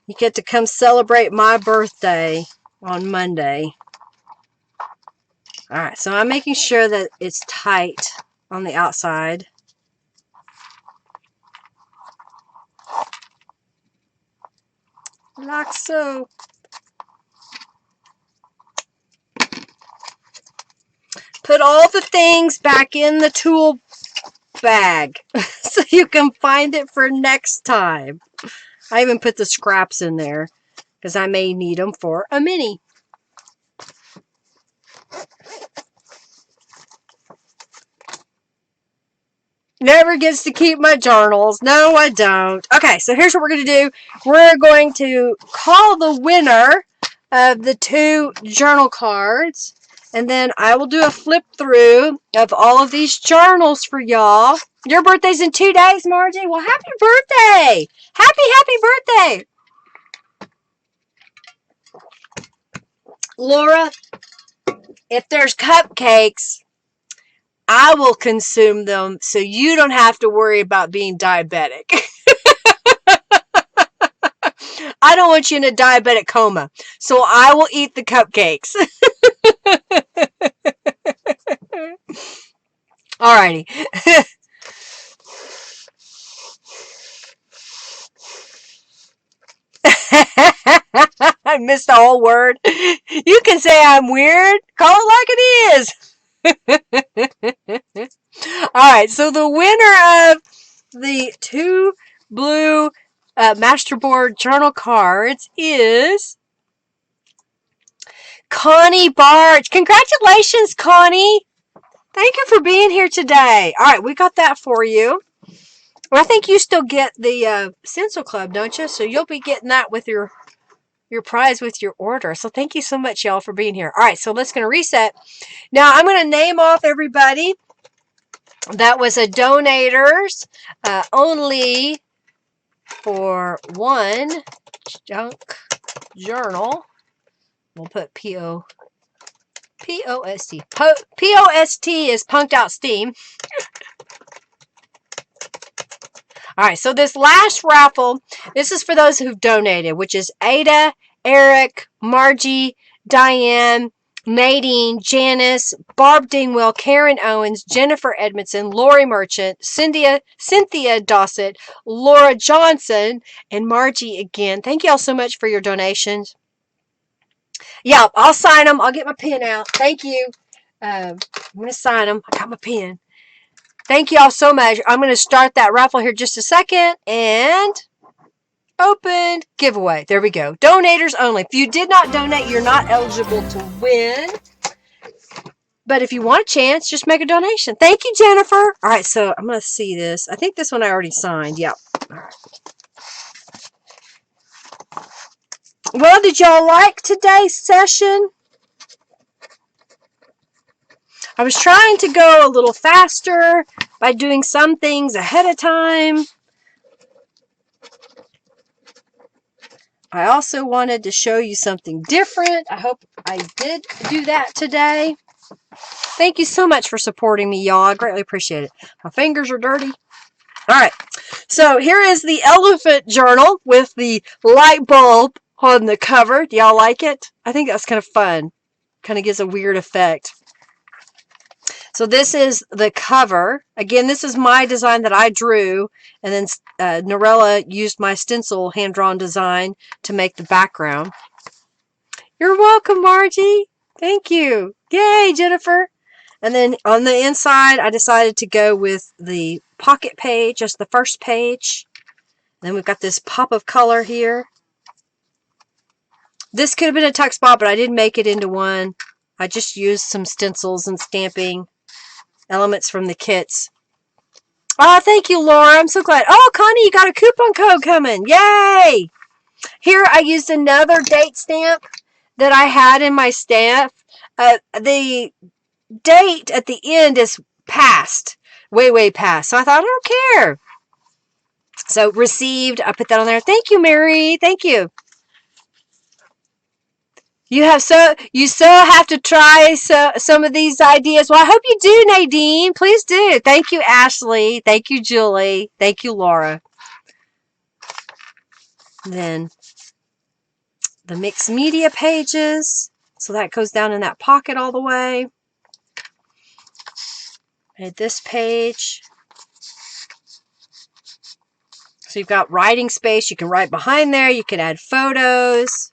You get to come celebrate my birthday on Monday. Alright, so I'm making sure that it's tight on the outside. Like so. Put all the things back in the tool bag so you can find it for next time. I even put the scraps in there because I may need them for a mini. Never gets to keep my journals. No, I don't. Okay, so here's what we're going to do. We're going to call the winner of the 2 journal cards. And then I will do a flip through of all of these journals for y'all. Your birthday's in 2 days, Margie. Well, happy birthday. Happy birthday. Laura, if there's cupcakes, I will consume them so you don't have to worry about being diabetic. I don't want you in a diabetic coma, so I will eat the cupcakes. Alrighty. I missed a whole word. You can say I'm weird. Call it like it is. Alright, so the winner of the 2 blue Masterboard journal cards is Connie Barge. Congratulations, Connie. Thank you for being here today. All right, we got that for you. Well, I think you still get the Stencil Club, don't you? So you'll be getting that with your prize with your order. So thank you so much, y'all, for being here. All right, so let's going to reset. Now, I'm going to name off everybody that was a donators only for one junk journal. We'll put P-O-S-T. P-O-S-T is Punked Out Steam. All right, so this last raffle, this is for those who've donated, which is Ada, Eric, Margie, Diane, Nadine, Janice, Barb Dingwell, Karen Owens, Jennifer Edmondson, Lori Merchant, Cynthia Dossett, Laura Johnson, and Margie again. Thank you all so much for your donations. Yeah, I'll sign them. I'll get my pen out. Thank you. I'm going to sign them. I got my pen. Thank you all so much. I'm going to start that raffle here just a second. And open giveaway. There we go. Donators only. If you did not donate, you're not eligible to win. But if you want a chance, just make a donation. Thank you, Jennifer. All right, so I'm going to see this. I think this one I already signed. Yep. All right. Well, did y'all like today's session? I was trying to go a little faster by doing some things ahead of time. I also wanted to show you something different. I hope I did do that today. Thank you so much for supporting me, y'all. I greatly appreciate it. My fingers are dirty. All right. So here is the elephant journal with the light bulb on the cover. Do y'all like it? I think that's kind of fun. Kind of gives a weird effect. So this is the cover. Again, this is my design that I drew. And then Norella used my stencil hand-drawn design to make the background. You're welcome, Margie. Thank you. Yay, Jennifer. And then on the inside, I decided to go with the pocket page, just the first page. Then we've got this pop of color here. This could have been a tuck spot, but I didn't make it into one. I just used some stencils and stamping elements from the kits. Oh, thank you, Laura. I'm so glad. Oh, Connie, you got a coupon code coming. Yay! Here, I used another date stamp that I had in my stamp. The date at the end is past. Way past. So I thought, I don't care. So, received. I put that on there. Thank you, Mary. Thank you. You so have to try some of these ideas. Well, I hope you do, Nadine. Please do. Thank you, Ashley. Thank you, Julie. Thank you, Laura. Then the mixed media pages. So that goes down in that pocket all the way. And this page. So you've got writing space. You can write behind there. You can add photos.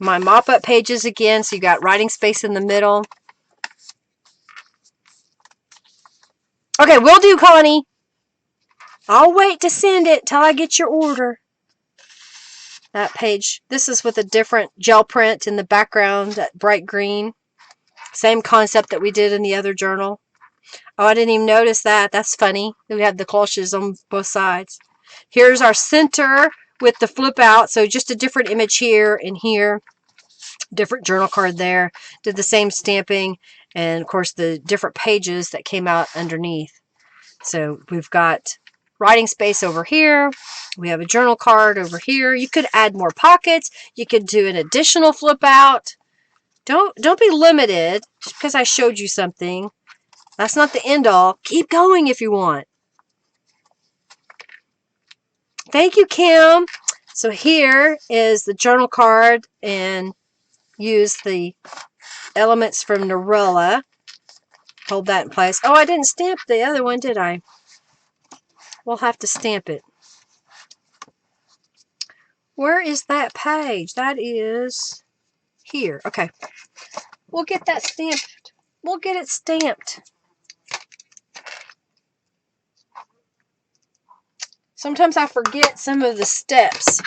My mop-up pages again, so you got writing space in the middle. Okay, will do, Connie. I'll wait to send it till I get your order. That page, this is with a different gel print in the background, that bright green. Same concept that we did in the other journal. Oh, I didn't even notice that. That's funny. We have the cloches on both sides. Here's our center with the flip out, so just a different image here and here. Different journal card there. Did the same stamping and of course the different pages that came out underneath. So we've got writing space over here. We have a journal card over here. You could add more pockets. You could do an additional flip out. Don't be limited just because I showed you something. That's not the end all. Keep going if you want. Thank you, Kim. So here is the journal card and use the elements from Norella. Hold that in place. Oh, I didn't stamp the other one, did I? We'll have to stamp it. Where is that page? That is here. Okay. We'll get that stamped. We'll get it stamped. Sometimes I forget some of the steps.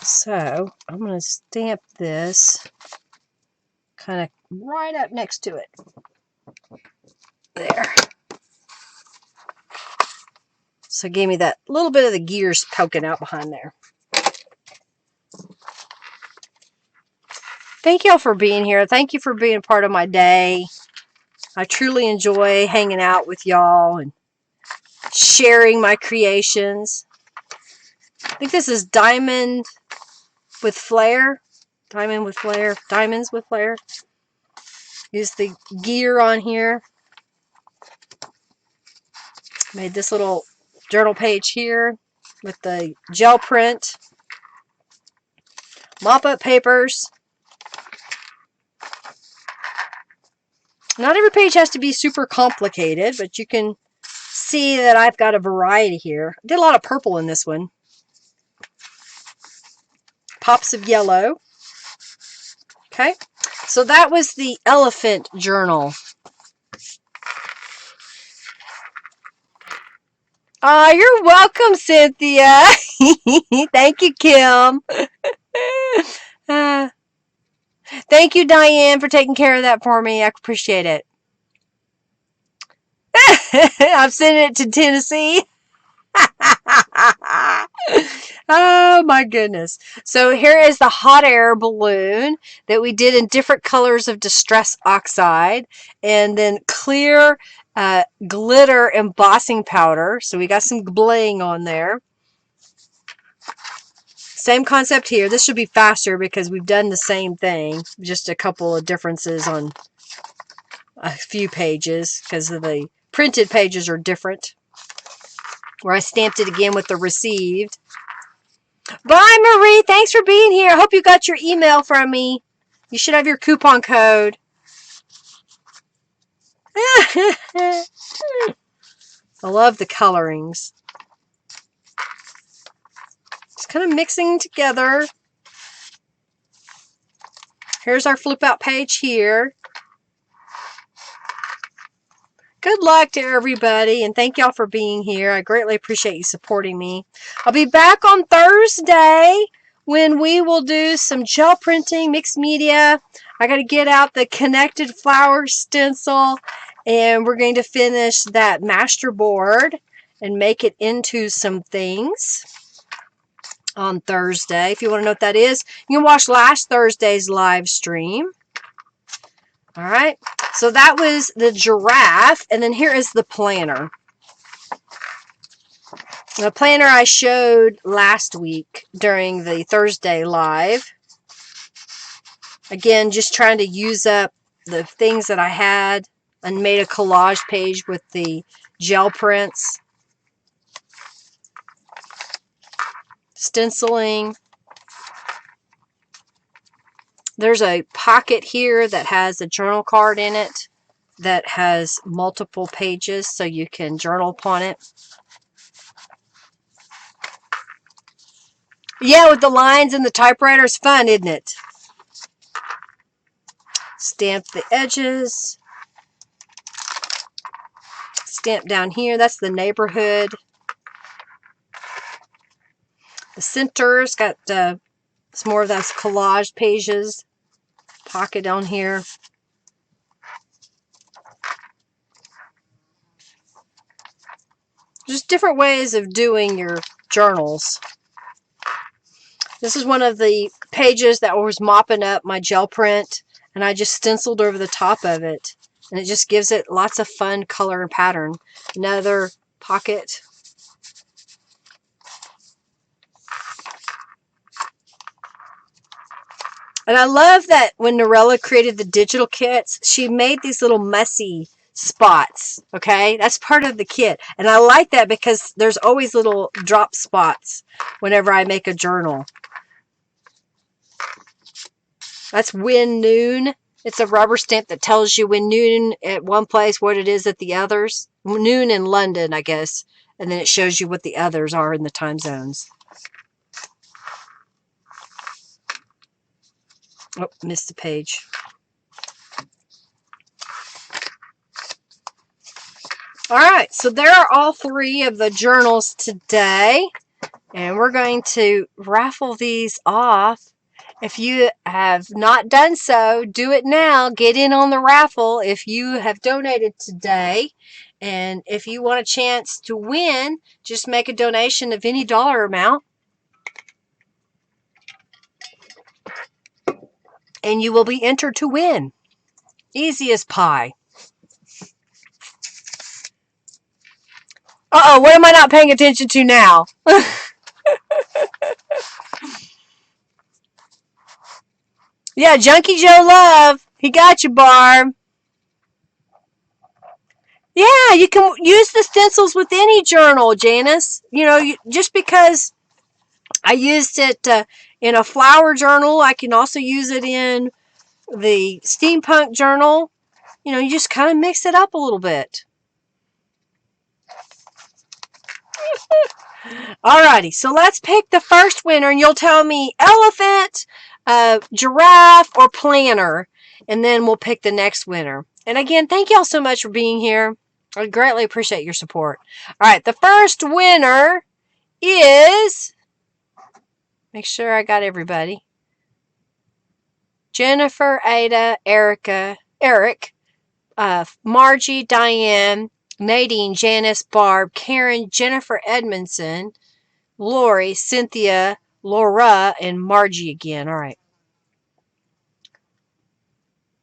So I'm going to stamp this kind of right up next to it. There. So it gave me that little bit of the gears poking out behind there. Thank y'all for being here. Thank you for being part of my day. I truly enjoy hanging out with y'all and sharing my creations. I think this is Diamond with Flair. Diamond with Flair. Diamonds with Flair. Use the gear on here. Made this little journal page here with the gel print. Mop-up papers. Not every page has to be super complicated, but you can see that I've got a variety here. I did a lot of purple in this one. Pops of yellow. Okay, so that was the elephant journal. Oh, you're welcome, Cynthia. Thank you, Kim. Thank you, Diane, for taking care of that for me. I appreciate it. I'm sending it to Tennessee. Oh my goodness. So here is the hot air balloon that we did in different colors of distress oxide, and then clear glitter embossing powder. So we got some bling on there. Same concept here. This should be faster because we've done the same thing, just a couple of differences on a few pages because of the printed pages are different. Where I stamped it again with the received. Bye, Marie. Thanks for being here. I hope you got your email from me. You should have your coupon code. I love the colorings. Just kind of mixing together. Here's our flip out page here. Good luck to everybody, and thank y'all for being here. I greatly appreciate you supporting me. I'll be back on Thursday when we will do some gel printing, mixed media. I got to get out the connected flower stencil, and we're going to finish that master board and make it into some things on Thursday. If you want to know what that is, you can watch last Thursday's live stream. All right, so that was the giraffe, and then here is the planner. The planner I showed last week during the Thursday live. Again, just trying to use up the things that I had and made a collage page with the gel prints. Stenciling. There's a pocket here that has a journal card in it that has multiple pages so you can journal upon it. Yeah, with the lines and the typewriter, it's fun, isn't it? Stamp the edges. Stamp down here. That's the neighborhood. The center's got some more of those collage pages. Pocket on here. Just different ways of doing your journals. This is one of the pages that was mopping up my gel print, and I just stenciled over the top of it, and it just gives it lots of fun color and pattern. Another pocket. And I love that when Norella created the digital kits, she made these little messy spots. Okay, that's part of the kit, and I like that because there's always little drop spots whenever I make a journal. That's when noon. It's a rubber stamp that tells you when noon at one place, what it is at the others. Noon in London, I guess, and then it shows you what the others are in the time zones. Oh, missed a page. All right, so there are all three of the journals today, and we're going to raffle these off. If you have not done so, do it now. Get in on the raffle if you have donated today. And if you want a chance to win, just make a donation of any dollar amount, and you will be entered to win. Easy as pie. Uh-oh, what am I not paying attention to now? Yeah, Junkie Joe Love. He got you, Barb. Yeah, you can use the stencils with any journal, Janice. You know, just because I used it in a flower journal, I can also use it in the Steampunk Journal. You know, you just kind of mix it up a little bit. Alrighty, so let's pick the first winner, and you'll tell me elephant, giraffe, or planner, and then we'll pick the next winner. And again, thank y'all so much for being here. I greatly appreciate your support. All right, the first winner is, make sure I got everybody, Jennifer, Ada, Eric, Margie, Diane, Nadine, Janice, Barb, Karen, Jennifer Edmondson, Lori, Cynthia, Laura, and Margie again. All right.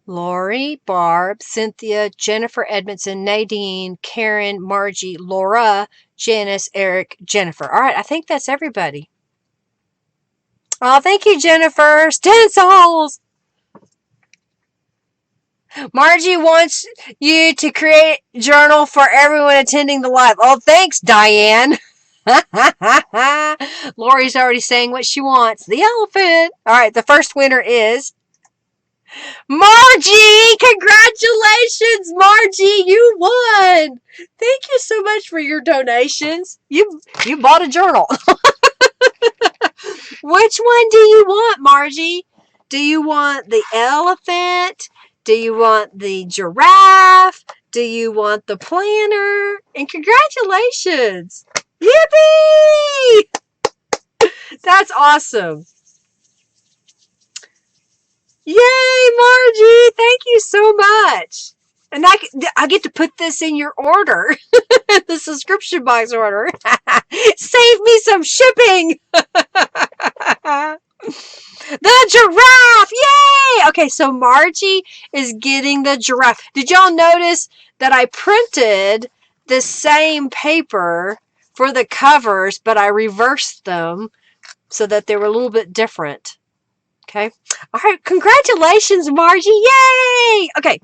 Lori, Barb, Cynthia, Jennifer Edmondson, Nadine, Karen, Margie, Laura, Janice, Eric, Jennifer. All right, I think that's everybody. Oh, thank you, Jennifer. Stencils! Margie wants you to create a journal for everyone attending the live. Oh, thanks, Diane. Lori's already saying what she wants. The elephant. All right, the first winner is Margie. Congratulations, Margie. You won. Thank you so much for your donations. You bought a journal. Which one do you want, Margie? Do you want the elephant? Do you want the giraffe? Do you want the planner? And congratulations! Yippee! That's awesome. Yay, Margie! Thank you so much. And I get to put this in your order. The subscription box order. Save me some shipping. The giraffe! Yay! Okay, so Margie is getting the giraffe. Did y'all notice that I printed the same paper for the covers, but I reversed them so that they were a little bit different? Okay. All right. Congratulations, Margie. Yay! Okay.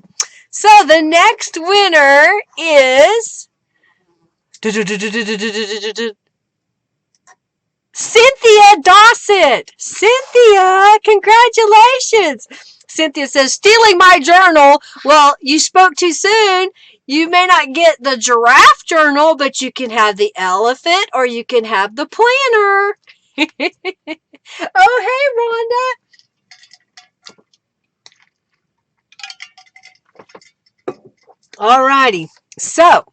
So the next winner is Cynthia Dossett. Cynthia, congratulations. Cynthia says, stealing my journal. Well, you spoke too soon. You may not get the giraffe journal, but you can have the elephant or you can have the planner. Oh, hey, Rhonda. Alrighty. So,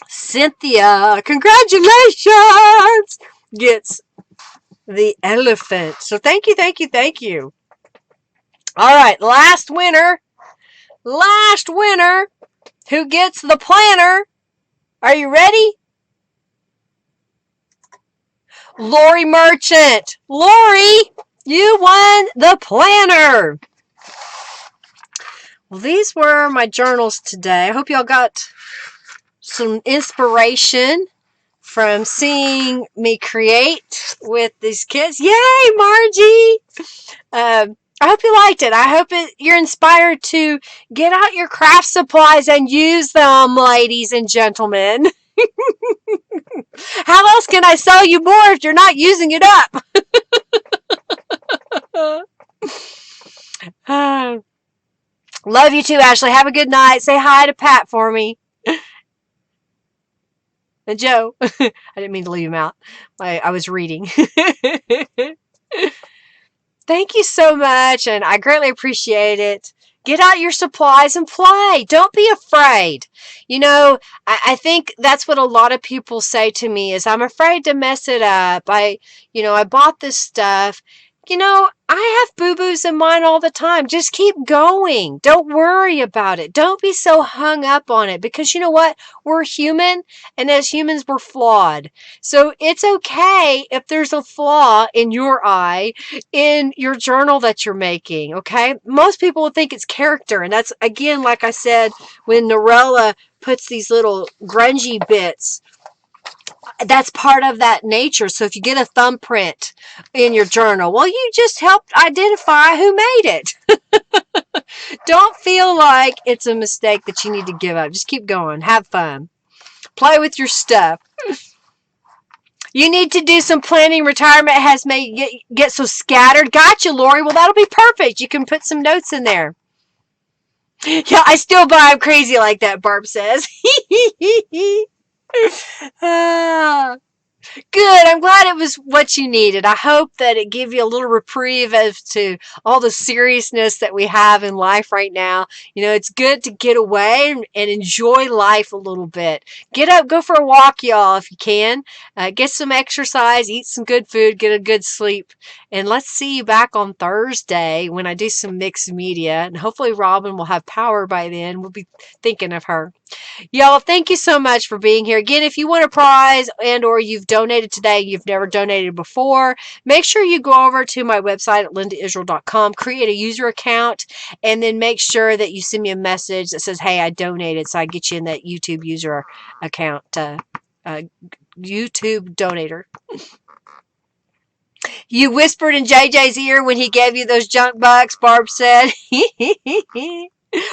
Cynthia, congratulations, gets the elephant. So thank you, thank you, thank you. All right, last winner. Last winner who gets the planner. Are you ready? Lori Merchant. Lori, you won the planner. Well, these were my journals today. I hope y'all got some inspiration from seeing me create with these kids. Yay, Margie! I hope you liked it. I hope you're inspired to get out your craft supplies and use them, ladies and gentlemen. How else can I sell you more if you're not using it up? Love you too, Ashley. Have a good night. Say hi to Pat for me. And Joe. I didn't mean to leave him out. I was reading. Thank you so much, and I greatly appreciate it. Get out your supplies and play. Don't be afraid. You know, I think that's what a lot of people say to me is I'm afraid to mess it up. I bought this stuff. I have boo-boos in mine all the time. Just keep going. Don't worry about it. Don't be so hung up on it because you know what? We're human, and as humans, we're flawed. So it's okay if there's a flaw in your eye in your journal that you're making, okay? Most people would think it's character, and that's, again, like I said, when Norella puts these little grungy bits, that's part of that nature. So if you get a thumbprint in your journal, well, you just helped identify who made it. Don't feel like it's a mistake that you need to give up. Just keep going. Have fun. Play with your stuff. You need to do some planning. Retirement has made you get so scattered. Gotcha, Lori. Well, that'll be perfect. You can put some notes in there. Yeah, I still buy. I'm crazy like that, Barb says. Ah. Good. I'm glad it was what you needed. I hope that it gave you a little reprieve as to all the seriousness that we have in life right now. It's good to get away and enjoy life a little bit. Get up, go for a walk, y'all, if you can. Get some exercise, eat some good food, get a good sleep. And let's see you back on Thursday when I do some mixed media. And hopefully Robin will have power by then. We'll be thinking of her. Y'all, thank you so much for being here. Again, if you want a prize and or you've donated today, you've never donated before, make sure you go over to my website at lindaisrael.com, create a user account, and then make sure that you send me a message that says, hey, I donated, so I get you in that YouTube user account, YouTube donator. You whispered in JJ's ear when he gave you those junk bucks, Barb said.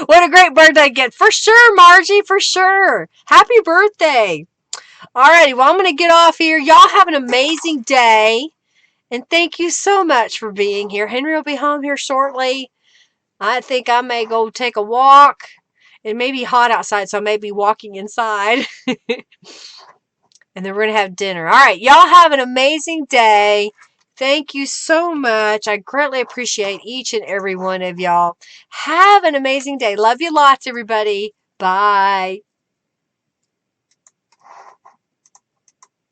What a great birthday gift. For sure, Margie, for sure. Happy birthday. Alrighty, well, I'm going to get off here. Y'all have an amazing day. And thank you so much for being here. Henry will be home here shortly. I think I may go take a walk. It may be hot outside, so I may be walking inside. And then we're going to have dinner. All right, y'all have an amazing day. Thank you so much. I greatly appreciate each and every one of y'all. Have an amazing day. Love you lots, everybody. Bye.